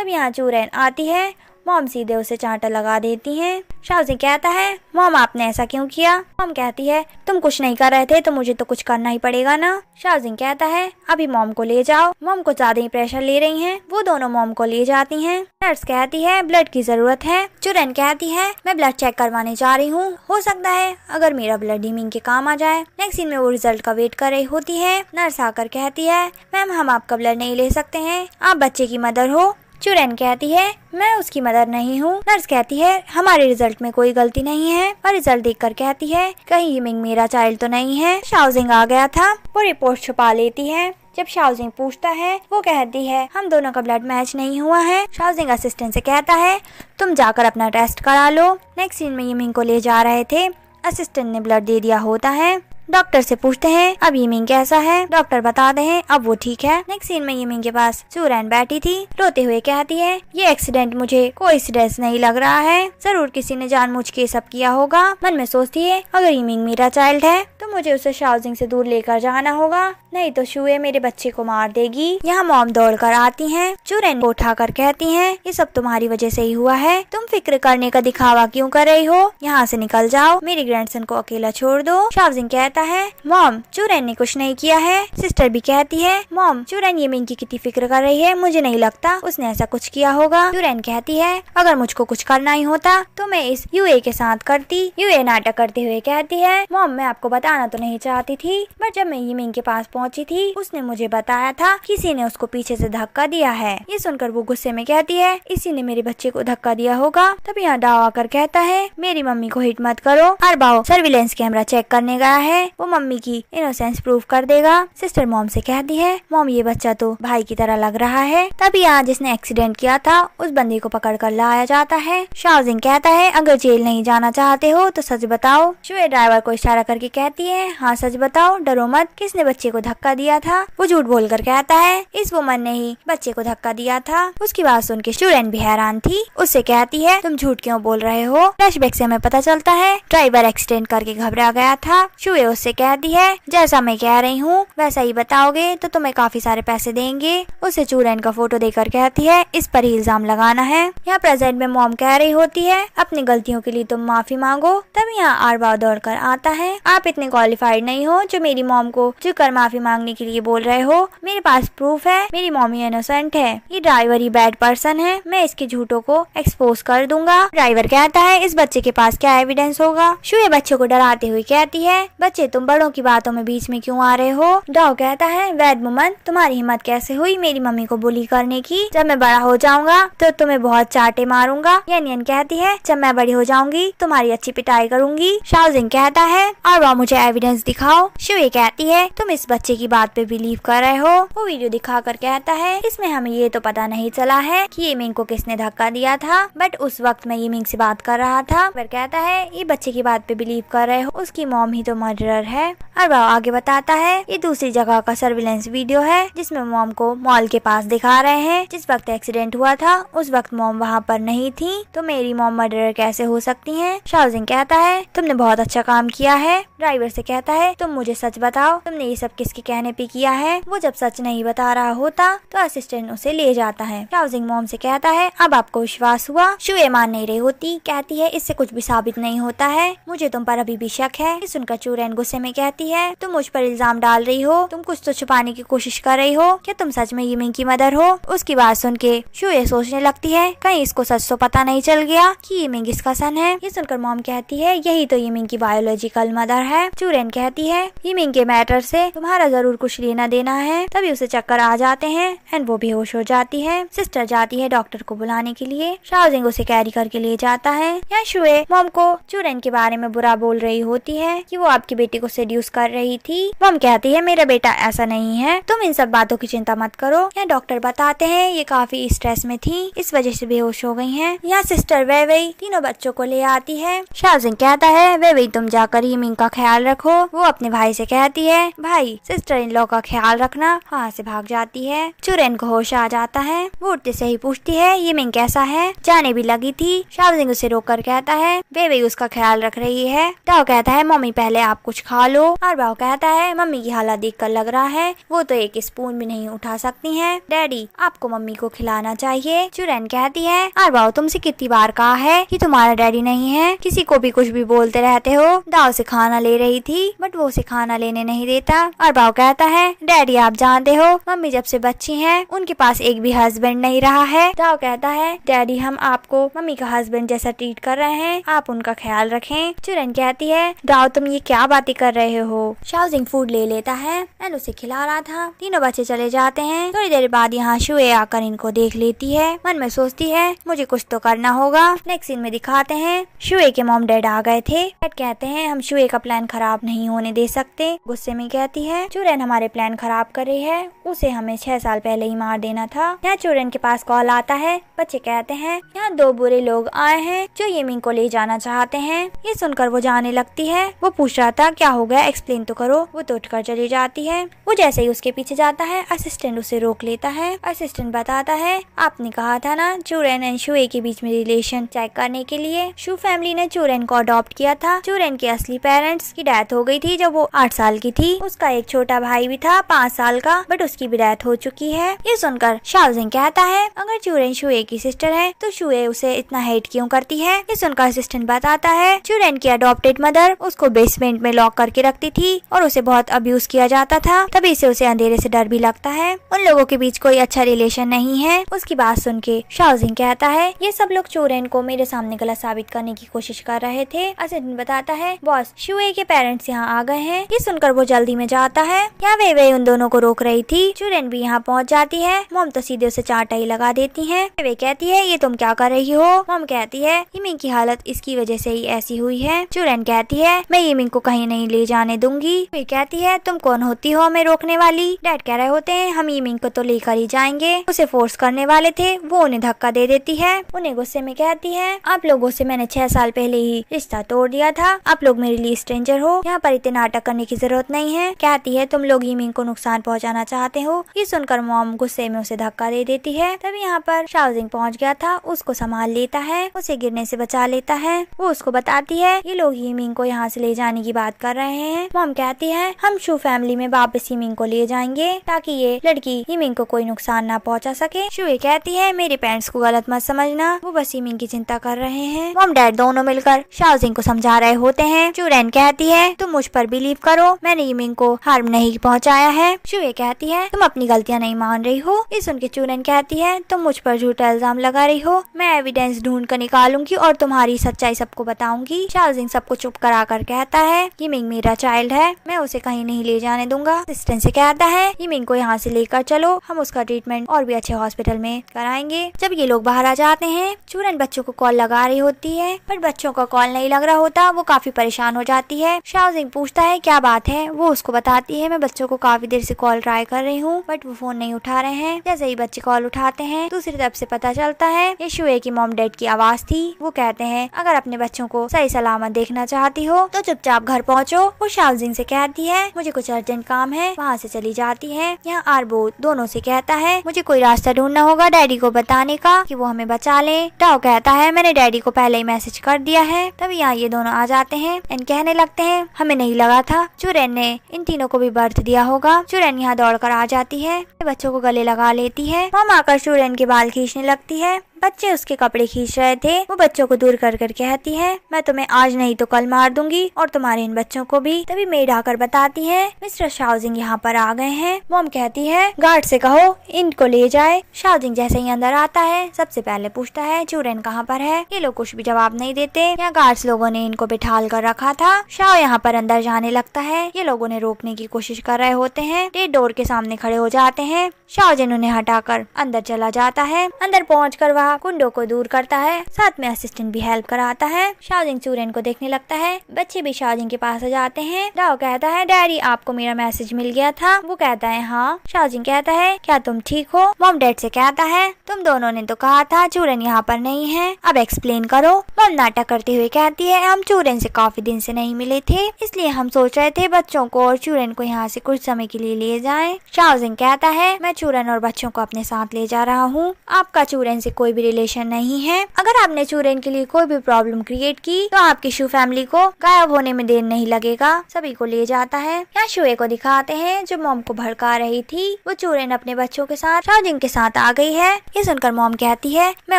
यहाँ चूरन आती है, मॉम सीधे उसे चांटा लगा देती हैं। शाओजिंग कहता है मॉम आपने ऐसा क्यों किया। मॉम कहती है तुम कुछ नहीं कर रहे थे तो मुझे तो कुछ करना ही पड़ेगा ना। शाओजिंग कहता है अभी मॉम को ले जाओ, मॉम को ज्यादा ही प्रेशर ले रही हैं। वो दोनों मॉम को ले जाती हैं। नर्स कहती है ब्लड की जरूरत है। चूरन कहती है मैं ब्लड चेक करवाने जा रही हूँ, हो सकता है अगर मेरा ब्लड यीमिंग के काम आ जाए। नेक्स्ट सीन में वो रिजल्ट का वेट कर रही होती है। नर्स आकर कहती है मैम हम आपका ब्लड नहीं ले सकते हैं, आप बच्चे की मदर हो। चूरन कहती है मैं उसकी मदर नहीं हूँ। नर्स कहती है हमारे रिजल्ट में कोई गलती नहीं है। और रिजल्ट देखकर कहती है कहीं यीमिंग मेरा चाइल्ड तो नहीं है। शाओजिंग आ गया था। वो रिपोर्ट छुपा लेती है। जब शाओजिंग पूछता है वो कहती है हम दोनों का ब्लड मैच नहीं हुआ है। शाओजिंग असिस्टेंट से कहता है तुम जाकर अपना टेस्ट करा लो। नेक्स्ट सीन में यीमिंग को ले जा रहे थे। असिस्टेंट ने ब्लड दे दिया होता है। डॉक्टर से पूछते हैं अब यीमिंग कैसा है। डॉक्टर बताते हैं अब वो ठीक है। नेक्स्ट सीन में यीमिंग के पास चूरैन बैठी थी, रोते हुए कहती है ये एक्सीडेंट मुझे कोइंसिडेंस नहीं लग रहा है, जरूर किसी ने जानबूझ के सब किया होगा। मन में सोचती है अगर यीमिंग मेरा चाइल्ड है तो मुझे उसे शाओजिंग से दूर लेकर जाना होगा, नहीं तो शुए मेरे बच्चे को मार देगी। यहाँ मॉम दौड़कर आती हैं, चूरैन को उठाकर कहती हैं ये सब तुम्हारी वजह से ही हुआ है, तुम फिक्र करने का दिखावा क्यों कर रही हो, यहाँ से निकल जाओ, मेरे ग्रैंडसन को अकेला छोड़ दो। शाओजिंग कहता है मॉम चूरैन ने कुछ नहीं किया है। सिस्टर भी कहती है मॉम चूरैन यीमिंग की कितनी फिक्र कर रही है, मुझे नहीं लगता उसने ऐसा कुछ किया होगा। चूरैन कहती है अगर मुझको कुछ करना ही होता तो मैं इस यूए के साथ करती। यूए नाटक करते हुए कहती है मॉम मैं आपको बताना तो नहीं चाहती थी, बट जब मैं यीमिंग के पास पहुंची थी उसने मुझे बताया था किसी ने उसको पीछे से धक्का दिया है। ये सुनकर वो गुस्से में कहती है इसी ने मेरे बच्चे को धक्का दिया होगा। तब यहाँ डाव आकर कहता है मेरी मम्मी को हिट मत करो, अरबाओ सर्विलेंस कैमरा चेक करने गया है, वो मम्मी की इनोसेंस प्रूव कर देगा। सिस्टर मॉम से कहती है मॉम ये बच्चा तो भाई की तरह लग रहा है। तभी यहाँ जिसने एक्सीडेंट किया था उस बंदे को पकड़ कर लाया जाता है। शाओजिंग कहता है अगर जेल नहीं जाना चाहते हो तो सच बताओ। शुए ड्राइवर को इशारा करके कहती है हाँ सच बताओ, डरो मत, किसने बच्चे को धक्का दिया था। वो झूठ बोलकर कहता है इस वुमन ने ही बच्चे को धक्का दिया था। उसकी बात सुन के चूरैन भी हैरान थी, उससे कहती है तुम झूठ क्यों बोल रहे हो। फ्लैशबैक से हमें पता चलता है ड्राइवर एक्सीडेंट करके घबरा गया था। शुए उससे कहती है जैसा मैं कह रही हूँ वैसा ही बताओगे तो तुम्हें काफी सारे पैसे देंगे। उसे चूरैन का फोटो देकर कहती है इस पर ही इल्जाम लगाना है। यहाँ प्रेजेंट में मॉम कह रही होती है अपनी गलतियों के लिए तुम माफी मांगो। तभी यहाँ आरबाओ दौड़ कर आता है, आप इतने क्वालिफाइड नहीं हो जो मेरी मॉम को झुककर माफी मांगने के लिए बोल रहे हो, मेरे पास प्रूफ है, मेरी मॉमी इनोसेंट है, ये ड्राइवर ही बैड पर्सन है, मैं इसके झूठों को एक्सपोज कर दूंगा। ड्राइवर कहता है इस बच्चे के पास क्या एविडेंस होगा। शुए बच्चे को डराते हुए कहती है बच्चे तुम बड़ों की बातों में बीच में क्यों आ रहे हो। डाओ कहता है वैद वुमन तुम्हारी हिम्मत कैसे हुई मेरी मम्मी को बुली करने की, जब मैं बड़ा हो जाऊंगा तो तुम्हें बहुत चाटे मारूंगा। यानियन कहती है जब मैं बड़ी हो जाऊंगी तुम्हारी अच्छी पिटाई करूंगी। शाओजिंग कहता है और वह मुझे एविडेंस दिखाओ। शुए कहती है तुम इस बच्चे की बात पे बिलीव कर रहे हो। वो वीडियो दिखाकर कहता है इसमें हमें ये तो पता नहीं चला है कि यीमिंग को किसने धक्का दिया था, बट उस वक्त मैं यीमिंग से बात कर रहा था। फिर कहता है ये बच्चे की बात पे बिलीव कर रहे हो, उसकी मॉम ही तो मर्डरर है। और वह आगे बताता है ये दूसरी जगह का सर्विलेंस वीडियो है जिसमें मॉम को मॉल के पास दिखा रहे हैं। जिस वक्त एक्सीडेंट हुआ था उस वक्त मॉम वहाँ पर नहीं थी, तो मेरी मॉम मर्डरर कैसे हो सकती है। शाओजिंग कहता है तुमने बहुत अच्छा काम किया है। ड्राइवर से कहता है तुम मुझे सच बताओ तुमने ये सब किसके कहने पे किया है। वो जब सच नहीं बता रहा होता तो असिस्टेंट उसे ले जाता है। शाओजिंग मॉम से कहता है अब आपको विश्वास हुआ। शुए मान नहीं रही होती, कहती है इससे कुछ भी साबित नहीं होता है, मुझे तुम पर अभी भी शक है। ये सुनकर चूरैन गुस्से में कहती है तुम मुझ पर इल्जाम डाल रही हो, तुम कुछ तो छुपाने की कोशिश कर रही हो, क्या तुम सच में यीमिंग की मदर हो। उसकी बात सुन के शुए सोचने लगती है कहीं इसको सच तो पता नहीं चल गया कि यीमिंग इसका सन है। ये सुनकर मॉम कहती है यही तो यीमिंग की बायोलॉजिकल मदर है। चूरैन कहती है यीमिंग के मैटर से तुम्हारा जरूर कुछ लेना देना है। तभी उसे चक्कर आ जाते हैं एंड वो बेहोश हो जाती है। सिस्टर जाती है डॉक्टर को बुलाने के लिए। शाओजिंग उसे कैरी करके ले जाता है। यहाँ शुए मॉम को चूरैन के बारे में बुरा बोल रही होती है कि वो आपकी बेटी को सेड्यूस कर रही थी। मॉम कहती है मेरा बेटा ऐसा नहीं है, तुम इन सब बातों की चिंता मत करो। यहाँ डॉक्टर बताते हैं ये काफी स्ट्रेस में थी, इस वजह से बेहोश हो गई हैं। यहाँ सिस्टर वेवई तीनों बच्चों को ले आती है। शाओजिंग कहता है वेवई तुम जाकर यीमिंग का ख्याल रखो। वो अपने भाई से कहती है भाई सिस्टर इन लॉ का ख्याल रखना। वहाँ से भाग जाती है। चूरैन को होश आ जाता है। वो उठते से ही पूछती है यीमिंग कैसा है, जाने भी लगी थी। शाओजिंग उसे रोककर कहता है वेवई उसका ख्याल रख रही है। डाओ कहता है मम्मी पहले आप कुछ खा लो। और बाओ कहता है मम्मी की हालत देखकर लग रहा है वो तो एक स्पून भी नहीं उठा सकती हैं। डैडी आपको मम्मी को खिलाना चाहिए। चूरैन कहती है आरबाओ तुमसे कितनी बार कहा है कि तुम्हारा डैडी नहीं है, किसी को भी कुछ भी बोलते रहते हो। दाओ से खाना ले रही थी बट वो उसे खाना लेने नहीं देता। आरबाओ कहता है डैडी आप जानते हो मम्मी जब से बच्ची हैं उनके पास एक भी हस्बैंड नहीं रहा है। दाओ कहता है डैडी हम आपको मम्मी का हस्बैंड जैसा ट्रीट कर रहे हैं, आप उनका ख्याल रखें। चूरैन कहती है दाओ तुम ये क्या बातें कर रहे हो। शाओजिंग फूड ले लेता है एंड उसे खिला रहा था। तीनों बच्चे चले जाते हैं। थोड़ी देर बाद यहाँ शुए आकर इनको देख लेती है। मन में सोचती है मुझे कुछ तो करना होगा। नेक्स्ट सीन में दिखाते हैं शुए के मॉम डैड आ गए थे। डैड कहते हैं हम शुए का प्लान खराब नहीं होने दे सकते। गुस्से में कहती है चूरैन हमारे प्लान खराब कर रही है, उसे हमें 6 साल पहले ही मार देना था। यहाँ चूरैन के पास कॉल आता है। बच्चे कहते हैं यहाँ 2 बुरे लोग आए हैं जो यीमिंग को ले जाना चाहते हैं। ये सुनकर वो जाने लगती है। वो पूछ रहा था क्या हो गया, एक्सप्लेन तो करो। वो तो उठकर चली जाती है। वो जैसे ही उसके पीछे जाता है, असिस्टेंट उसे रोक लेता है। असिस्टेंट बताता है, आपने कहा था ना चूरन एंड शुए के बीच में रिलेशन चेक करने के लिए। शू फैमिली ने चूरन को अडॉप्ट किया था। चूरन के असली पेरेंट्स की डेथ हो गई थी जब वो 8 साल की थी। उसका एक छोटा भाई भी था 5 साल का, बट उसकी भी डेथ हो चुकी है। ये सुनकर शाओजिंग कहता है, अगर चूरन शुए की सिस्टर है तो शुए उसे इतना हेट क्यों करती है। ये सुनकर असिस्टेंट बताता है, चूरन की अडॉप्टेड मदर उसको बेसमेंट में लॉक करके रखती थी और उसे बहुत अब्यूज किया जाता था, तभी से उसे अंधेरे से डर भी लगता है। उन लोगों के बीच कोई अच्छा रिलेशन नहीं है। उसकी बात सुन के शाओजिंग कहता है, ये सब लोग चूरन को मेरे सामने गलत साबित करने की कोशिश कर रहे थे। असिस्टेंट बताता है, बॉस शुए के पेरेंट्स यहाँ आ गए हैं। ये सुनकर वो जल्दी में जाता है। यहाँ वे उन दोनों को रोक रही थी। चूरन भी यहाँ पहुँच जाती है। मॉम तो सीधे उसे चाटा ही लगा देती है। वे कहती है, ये तुम क्या कर रही हो। मॉम कहती है, यमिंग की हालत इसकी वजह से ही ऐसी हुई है। चूरन कहती है, मैं यमिंग को कहीं नहीं ले जाने दूंगी। वे कहती है, तुम कौन होती हो हमें रोकने वाली। डैड कह रहे होते हैं, हम यमिंग को तो लेकर ही जाएंगे। उसे फोर्स करने वाले थे, वो उन्हें धक्का दे देती है। उन्हें गुस्से में कहती है, आप लोगों से मैंने 6 साल पहले ही रिश्ता तोड़ दिया था। आप लोग मेरे लिए स्ट्रेंजर हो। यहाँ पर इतने नाटक करने की जरूरत नहीं है। कहती है, तुम लोग यमिंग को नुकसान पहुँचाना चाहते हो। ये सुनकर मॉम गुस्से में उसे धक्का दे देती है। तभी यहाँ पर शाओजिंग पहुँच गया था। उसको संभाल लेता है, उसे गिरने से बचा लेता है। वो उसको बताती है, ये लोग यमिंग को यहाँ से ले जाने की बात कर रहे हैं। मॉम कहती है, हम शू फैमिली में वापस यमिंग को ले जाएंगे ताकि ये लड़की यमिंग को कोई नुकसान ना पहुँचा सके। शुए कहती है, मेरे पेरेंट्स को गलत मत समझना, वो बस यमिंग की चिंता कर रहे हैं। मॉम डैड दोनों मिलकर शाओजिंग को समझा रहे होते हैं। चूरन कहती है, तुम मुझ पर बिलीव करो, मैंने यमिंग को हार्म नहीं पहुंचाया है। शुए कहती है, तुम अपनी गलतियां नहीं मान रही हो। ये सुन के चूरन कहती है, तुम मुझ पर झूठा इल्जाम लगा रही हो। मैं एविडेंस ढूंढ कर निकालूंगी और तुम्हारी सच्चाई सबको बताऊंगी। शाओजिंग सबको चुप करा कर कहता है, यमिंग मेरा चाइल्ड है, मैं उसे कहीं नहीं ले जाने दूंगा। असिस्टेंट से कहता है, यमिंग को यहाँ से लेकर चलो, हम उसका ट्रीटमेंट और भी अच्छे हॉस्पिटल में कराएंगे। जब ये लोग बाहर आ जाते हैं, चूरन बच्चों को कॉल लगा रही होती है, पर बच्चों का कॉल नहीं लग रहा होता। वो काफी परेशान हो जाती है। शाओजिंग पूछता है, क्या बात है। वो उसको बताती है, मैं बच्चों को काफी देर से कॉल ट्राई कर रही हूँ, बट वो फोन नहीं उठा रहे हैं। जैसे ही बच्चे कॉल उठाते हैं, दूसरी तरफ से पता चलता है ये शुए की मॉम डैड की आवाज थी। वो कहते हैं, अगर अपने बच्चों को सही सलामत देखना चाहती हो तो चुपचाप घर पहुँचो। वो शाओजिंग से कहती है, मुझे कुछ अर्जेंट काम है। वहाँ से चली जाती है। यहाँ आरबो दोनों से कहता है, मुझे कोई रास्ता ढूंढना होगा डैडी को बताने का कि वो हमें बचा ले। टाओ कहता है, मैंने डैडी को पहले ही मैसेज कर दिया है। तभी यहाँ ये दोनों आ जाते हैं एंड कहने लगते हैं, हमें नहीं लगा था चूरन ने इन तीनों को भी बर्थ दिया होगा। चूरन यहाँ दौड़कर आ जाती है, बच्चों को गले लगा लेती है। मॉम आकर चूरन के बाल खींचने लगती है। बच्चे उसके कपड़े खींच रहे थे। वो बच्चों को दूर कर कर कहती है, मैं तुम्हें आज नहीं तो कल मार दूंगी और तुम्हारे इन बच्चों को भी। तभी मेड आकर बताती है, मिस्टर शाओजिंग यहाँ पर आ गए हैं। मॉम कहती है, गार्ड से कहो इनको ले जाए। शाओजिंग जैसे ही अंदर आता है, सबसे पहले पूछता है, चूरन कहाँ पर है। ये लोग कुछ भी जवाब नहीं देते। यहाँ गार्ड्स लोगों ने इनको बिठाल कर रखा था। शाओ यहाँ पर अंदर जाने लगता है। ये लोग उन्हें रोकने की कोशिश कर रहे होते हैं। ये डोर के सामने खड़े हो जाते हैं। शाओजिंग उन्हें हटाकर अंदर चला जाता है। अंदर पहुंचकर वह कुंडों को दूर करता है। साथ में असिस्टेंट भी हेल्प कराता है। शाओजिंग चूरन को देखने लगता है। बच्चे भी शाओजिंग के पास आ जाते हैं। डाओ कहता है, डैडी आपको मेरा मैसेज मिल गया था। वो कहता है, हाँ। शाओजिंग कहता है, क्या तुम ठीक हो। मॉम डैड से कहता है, तुम दोनों ने तो कहा था चूरन यहाँ पर नहीं है, अब एक्सप्लेन करो। मॉम नाटक करते हुए कहती है, हम चूरन से काफी दिन से नहीं मिले थे, इसलिए हम सोच रहे थे बच्चों को और चूरन को यहाँ से कुछ समय के लिए ले जाएं। शाओजिंग कहता है, मैं चूरन और बच्चों को अपने साथ ले जा रहा हूँ। आपका चूरन से कोई भी रिलेशन नहीं है। अगर आपने चूरन के लिए कोई भी प्रॉब्लम क्रिएट की तो आपकी शू फैमिली को गायब होने में देर नहीं लगेगा। सभी को ले जाता है। यहाँ शुए को दिखाते हैं जो मॉम को भड़का रही थी। वो चूरन अपने बच्चों के साथ शाओजिंग के साथ आ गई है। ये सुनकर मॉम कहती है, मैं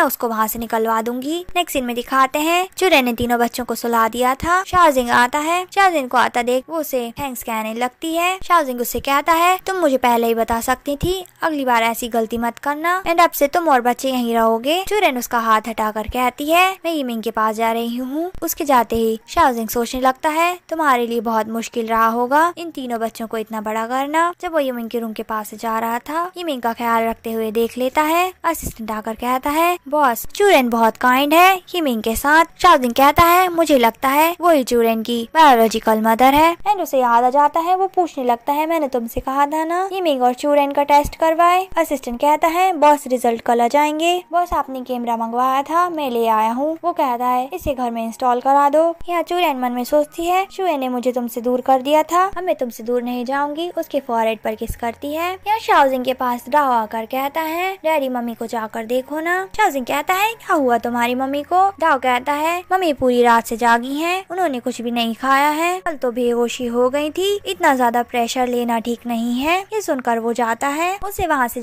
उसको वहाँ से निकलवा दूंगी। नेक्स्ट सीन में दिखाते हैं चूरन ने तीनों बच्चों को सुला दिया था। शाओजिंग आता है। शाओजिंग को आता देख वो उसे थैंक्स कहने लगती है। शाओजिंग उससे कहता है, तुम मुझे पहले ही बता सकती थी, अगली बार ऐसी गलती मत करना एंड अब से तुम और बच्चे यहीं रहोगे। चूरन उसका हाथ हटाकर कहती है, मैं यमिंग के पास जा रही हूँ। उसके जाते ही शाओजिंग सोचने लगता है, तुम्हारे लिए बहुत मुश्किल रहा होगा इन तीनों बच्चों को इतना बड़ा करना। जब वो यमिंग के रूम के पास जा रहा था, यमिंग का ख्याल रखते हुए देख लेता है। असिस्टेंट आकर कहता है, बॉस चूरन बहुत काइंड है यमिंग के साथ। शाओजिंग कहता है, मुझे लगता है वही चूरन की बायोलॉजिकल मदर है। एंड उसे याद आ जाता है। वो पूछने लगता है, मैंने तुमसे कहा था ना यमिंग और चूरन का टेस्ट करवाए। असिस्टेंट कहता है, बॉस रिजल्ट कल आ जाएंगे। बॉस आपने कैमरा मंगवाया था, मैं ले आया हूँ। वो कहता है इसे घर में इंस्टॉल करा दो। यहाँ चूरैन मन में सोचती है शुए ने मुझे तुमसे दूर कर दिया था, अब मैं तुमसे दूर नहीं जाऊंगी। उसके फॉरहेड पर किस करती है। यहाँ शाओजिंग के पास डाओ आकर कहता है डैडी मम्मी को जाकर देखो ना। शाओजिंग कहता है क्या हुआ तुम्हारी मम्मी को। डाओ कहता है मम्मी पूरी रात से जागी है, उन्होंने कुछ भी नहीं खाया है, कल तो बेहोशी हो गई थी, इतना ज्यादा प्रेशर लेना ठीक नहीं है। ये सुनकर वो जाता है, उसे वहाँ से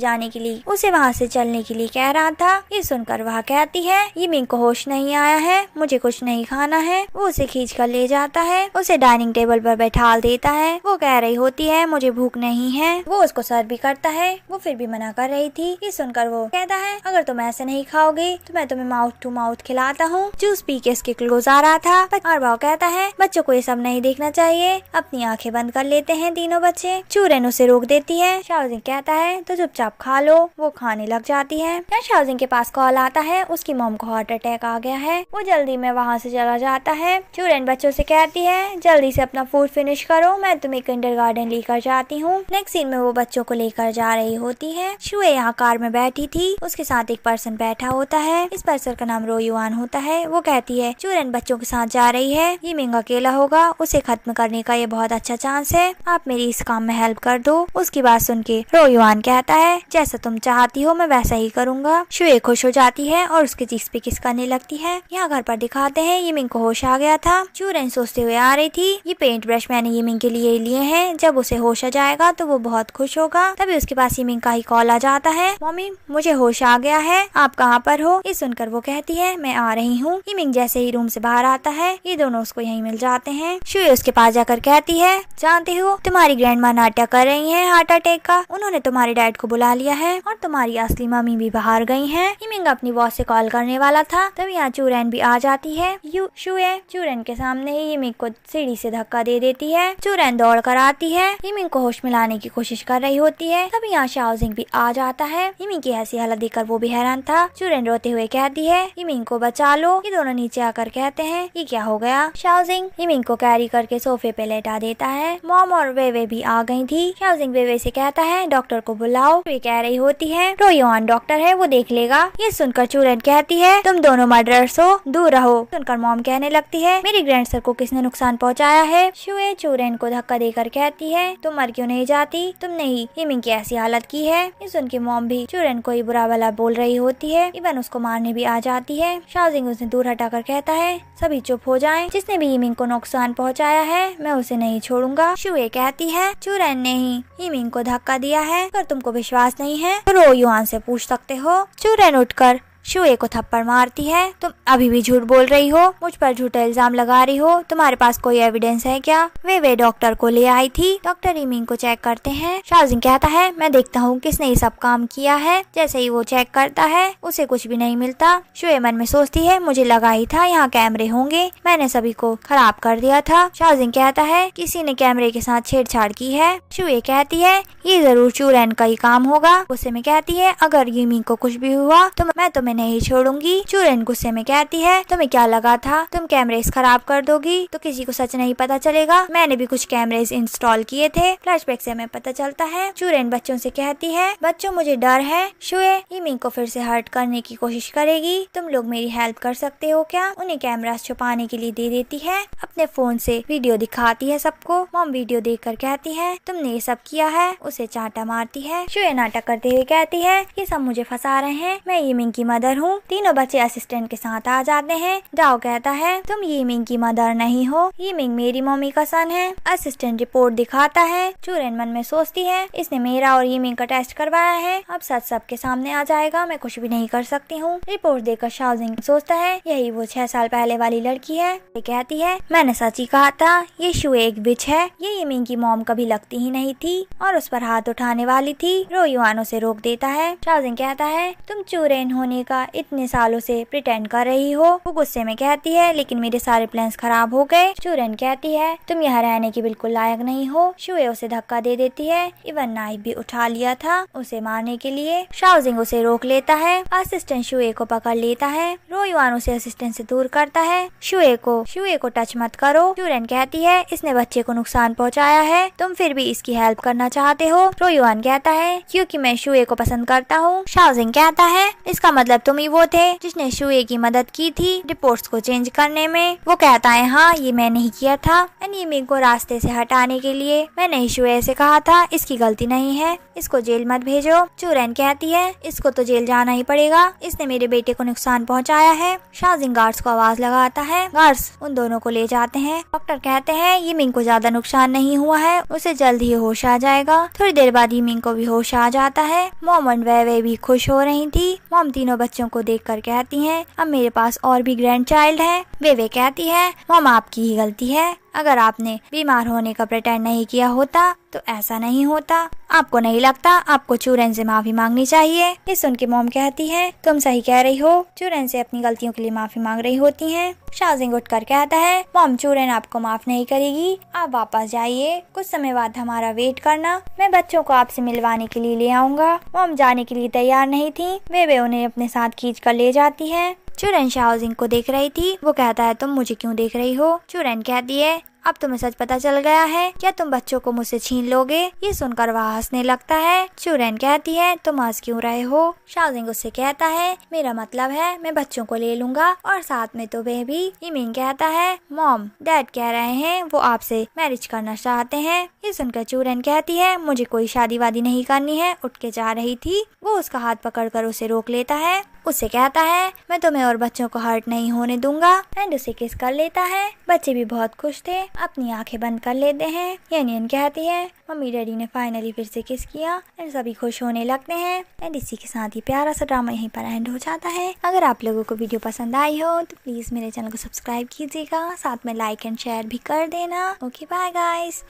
चलने के लिए कह रहा था। ये सुनकर वह कहती है यिमिंग को होश नहीं आया है, मुझे कुछ नहीं खाना है। वो उसे खींच कर ले जाता है, उसे डाइनिंग टेबल पर बैठा देता है। वो कह रही होती है मुझे भूख नहीं है। वो उसको सर्व भी करता है, वो फिर भी मना कर रही थी। ये सुनकर वो कहता है अगर तुम ऐसे नहीं खाओगे तो मैं तुम्हें माउथ टू माउथ खिलाता हूँ। जूस पी के इसके क्लोज आ रहा था और वो कहता है बच्चों को ये सब नहीं देखना चाहिए, अपनी आंखें बंद कर लेते हैं तीनों बच्चे। चूरैन उसे रोक देती है। शाओजिंग कहता है तो चुपचाप खा लो। वो खाने लग जाती है। या शाओजिंग के पास कॉल आता है, उसकी मॉम को हार्ट अटैक आ गया है। वो जल्दी में वहाँ से चला जाता है। चूरैन बच्चों से कहती है जल्दी से अपना फूड फिनिश करो, मैं तुम्हें किंडरगार्टन लेकर जाती हूँ। नेक्स्ट सीन में वो बच्चों को लेकर जा रही होती है। शुए यहाँ कार में बैठी थी, उसके साथ एक पर्सन बैठा होता है। इस पर्सन का नाम रोयुआन होता है। वो कहती है चूरैन बच्चों के साथ जा रही है, यिमिंग अकेला होगा, उसे खत्म करने का ये बहुत अच्छा चांस है, आप मेरी इस काम में हेल्प कर दो। उसकी बात सुन के रोयुआन कहता है जैसा तुम चाहती हो मैं वैसा ही करूँगा। शुए खुश हो जाती है और उसके चीज पे किस करने लगती है। यहाँ घर पर दिखाते हैं यिमिंग को होश आ गया था। चूरैन सोचते हुए आ रही थी ये पेंट ब्रश मैंने यिमिंग के लिए लिए हैं, जब उसे होश आ जाएगा तो वो बहुत खुश होगा। तभी उसके पास यिमिंग का ही कॉल आ जाता है, मम्मी मुझे होश आ गया है, आप कहाँ पर हो। ये सुनकर वो कहती है मैं आ रही हूँ। यिमिंग जैसे ही रूम से बाहर आता है ये दोनों उसको यहीं मिल जाते हैं। शुए उसके पास जाकर कहती है जानते हो तुम्हारी ग्रैंड माँ नाटक कर रही है हार्ट अटैक का, उन्होंने तुम्हारे डैड को बुला लिया है और तुम्हारी असली मम्मी भी बाहर गई है। यिमिंग अपनी बॉस से कॉल करने वाला था, तभी यहाँ चूरैन भी आ जाती है। शुए चूरैन के सामने ही यिमिंग को सीढ़ी से धक्का दे देती है। चूरैन दौड़ कर आती है, यिमिंग को होश में लाने की कोशिश कर रही होती है। तभी यहाँ शाओजिंग भी आ जाता है। यिमिंग की ऐसी हालत देखकर वो भी हैरान था। चूरैन रोते हुए कहती है यिमिंग को बचा लो। ये दोनों नीचे आकर कहते हैं ये क्या हो गया। शाओजिंग यिमिंग को कैरी करके सोफे पे लेटा देता है। मॉम और वेवे भी आ गई थी। शाओजिंग वेवे से कहता है डॉक्टर को बुलाओ। वे कह रही होती है रोयुआन डॉक्टर है, वो देख लेगा। ये सुनकर चूरैन कहती है तुम दोनों मर्डरर्स हो, दूर रहो। सुनकर मॉम कहने लगती है मेरे ग्रैंडसर को किसने नुकसान पहुंचाया है। शुए चूरैन को धक्का देकर कहती है तुम मर क्यों नहीं जाती, तुमने ही यिमिंग की ऐसी हालत की है। ये सुन के मॉम भी चूरैन को ही बुरा भला बोल रही होती है, इवन उसको मारने भी आ जाती है। शाओजिंग उसे दूर हटाकर कहता है सभी चुप हो जाएं, जिसने भी यिमिंग को नुकसान पहुंचाया है मैं उसे नहीं छोड़ूंगा। शुए कहती है चूरैन ने ही यिमिंग को धक्का दिया है, अगर तुमको विश्वास नहीं है तो रोयुआन से पूछ सकते हो। चूरैन उठकर शुए को थप्पड़ मारती है, तुम अभी भी झूठ बोल रही हो, मुझ पर झूठा इल्जाम लगा रही हो, तुम्हारे पास कोई एविडेंस है क्या। वे डॉक्टर को ले आई थी। डॉक्टर यिमिंग को चेक करते हैं। शाओजिंग कहता है मैं देखता हूँ किसने ये सब काम किया है। जैसे ही वो चेक करता है उसे कुछ भी नहीं मिलता। शुए मन में सोचती है मुझे लगा ही था यहाँ कैमरे होंगे, मैंने सभी को खराब कर दिया था। शाओजिंग कहता है किसी ने कैमरे के साथ छेड़छाड़ की है। शुए कहती है ये जरूर चूरैन का ही काम होगा। गुस्से में कहती है अगर यिमिंग को कुछ भी हुआ तो मैं तुम्हें नहीं छोड़ूंगी। चूरैन गुस्से में कहती है तुम्हें क्या लगा था तुम कैमरेज खराब कर दोगी तो किसी को सच नहीं पता चलेगा, मैंने भी कुछ कैमरेज इंस्टॉल किए थे। फ्लैशबैक से हमें पता चलता है। चूरैन बच्चों से कहती है बच्चों मुझे डर है, शुए यिमिंग को फिर से हर्ट करने की कोशिश करेगी, तुम लोग मेरी हेल्प कर सकते हो क्या। उन्हें कैमरास छुपाने के लिए दे देती है, अपने फोन से वीडियो दिखाती है सबको। मॉम वीडियो देखकर कहती है तुमने ये सब किया है, उसे चांटा मारती है। शुए नाटक करते हुए कहती है ये सब मुझे फंसा रहे हैं, मैं यिमिंग की मदर हूँ। तीनों बच्चे असिस्टेंट के साथ आ जाते हैं। डाओ कहता है तुम यिमिंग की मदर नहीं हो, यिमिंग मेरी मम्मी का सन है। असिस्टेंट रिपोर्ट दिखाता है। चूरैन मन में सोचती है इसने मेरा और यिमिंग का टेस्ट करवाया है, अब सच सबके सामने आ जाएगा, मैं कुछ भी नहीं कर सकती हूँ। रिपोर्ट देखकर शाओजिंग सोचता है यही वो 6 साल पहले वाली लड़की है। ये कहती है मैंने सच ही कहा था, ये शुए एक बिच है, ये यिमिंग की मॉम कभी लगती ही नहीं थी और उस पर हाथ उठाने वाली थी। रोयुआन उसे रोक देता है। शाओजिंग कहता है तुम चूरैन होने का इतने सालों से प्रिटेंड कर रही हो। वो गुस्से में कहती है लेकिन मेरे सारे प्लान्स खराब हो गए। चूरैन कहती है तुम यहाँ रहने की बिल्कुल लायक नहीं हो। शुए उसे धक्का दे देती है, इवन नाइफ भी उठा लिया था उसे मारने के लिए। शाओजिंग उसे रोक लेता है। असिस्टेंट शुए को पकड़ लेता है। रोयुआन उसे असिस्टेंट से दूर करता है। शुए को टच मत करो। चूरैन कहती है इसने बच्चे को नुकसान पहुँचाया है, तुम फिर भी इसकी हेल्प करना चाहते हो। रोयुआन कहता है क्योंकि मैं शुए को पसंद करता हूँ। शाओजिंग कहता है इसका मतलब मतलब तुम ही वो थे जिसने शुए की मदद की थी रिपोर्ट्स को चेंज करने में। वो कहता है हाँ ये मैं नहीं किया था, एंड मिंग को रास्ते से हटाने के लिए मैंने ही शुए से कहा था इसकी गलती नहीं है, इसको जेल मत भेजो। चूरैन कहती है इसको तो जेल जाना ही पड़ेगा, इसने मेरे बेटे को नुकसान पहुंचाया है। शाओजिंग गार्ड्स को आवाज लगाता है, गार्ड्स उन दोनों को ले जाते हैं। डॉक्टर कहते हैं यिमिंग को ज्यादा नुकसान नहीं हुआ है, उसे जल्द ही होश आ जाएगा। थोड़ी देर बाद यिमिंग को भी होश आ जाता है। मॉम और वे भी खुश हो रही थी। मॉम तीनों बच्चों को देखकर कहती है अब मेरे पास और भी ग्रैंड चाइल्ड है। वे कहती है मॉम आपकी ही गलती है, अगर आपने बीमार होने का प्रिटेंड नहीं किया होता तो ऐसा नहीं होता। आपको नहीं लगता आपको चूरैन से माफी मांगनी चाहिए? ये सुन के मॉम कहती है तुम सही कह रही हो, चूरैन से अपनी गलतियों के लिए माफी मांग रही होती हैं। शाओजिंग उठकर कहता है मॉम चूरैन आपको माफ नहीं करेगी, आप वापस जाइए, कुछ समय बाद हमारा वेट करना, मैं बच्चों को आपसे मिलवाने के लिए ले आऊंगा। मॉम जाने के लिए तैयार नहीं थी, वे उन्हें अपने साथ खींच कर ले जाती है। चूरैन शाओजिंग को देख रही थी। वो कहता है तुम मुझे क्यों देख रही हो? चूरैन कहती है अब तुम्हें सच पता चल गया है, क्या तुम बच्चों को मुझसे छीन लोगे? ये सुनकर वह हंसने लगता है। चूरैन कहती है तुम हंस क्यों रहे हो? शाओजिंग उससे कहता है मेरा मतलब है मैं बच्चों को ले लूंगा और साथ में तो वे भी। यिमिंग कहता है मॉम डैड कह रहे हैं वो आपसे मैरिज करना चाहते हैं। ये सुनकर चूरैन कहती है मुझे कोई शादी वादी नहीं करनी है। उठ के जा रही थी, वो उसका हाथ पकड़कर उसे रोक लेता है। उससे कहता है मैं तुम्हें और बच्चों को हर्ट नहीं होने दूंगा, एंड उसे किस कर लेता है। बच्चे भी बहुत खुश थे, अपनी आंखें बंद कर लेते हैं। यानियन कहती है मम्मी डैडी ने फाइनली फिर से किस किया, एंड सभी खुश होने लगते हैं। एंड इसी के साथ ही प्यारा सा ड्रामा यहीं पर एंड हो जाता है। अगर आप लोगों को वीडियो पसंद आई हो तो प्लीज मेरे चैनल को सब्सक्राइब कीजिएगा, साथ में लाइक एंड शेयर भी कर देना। Okay bye guys.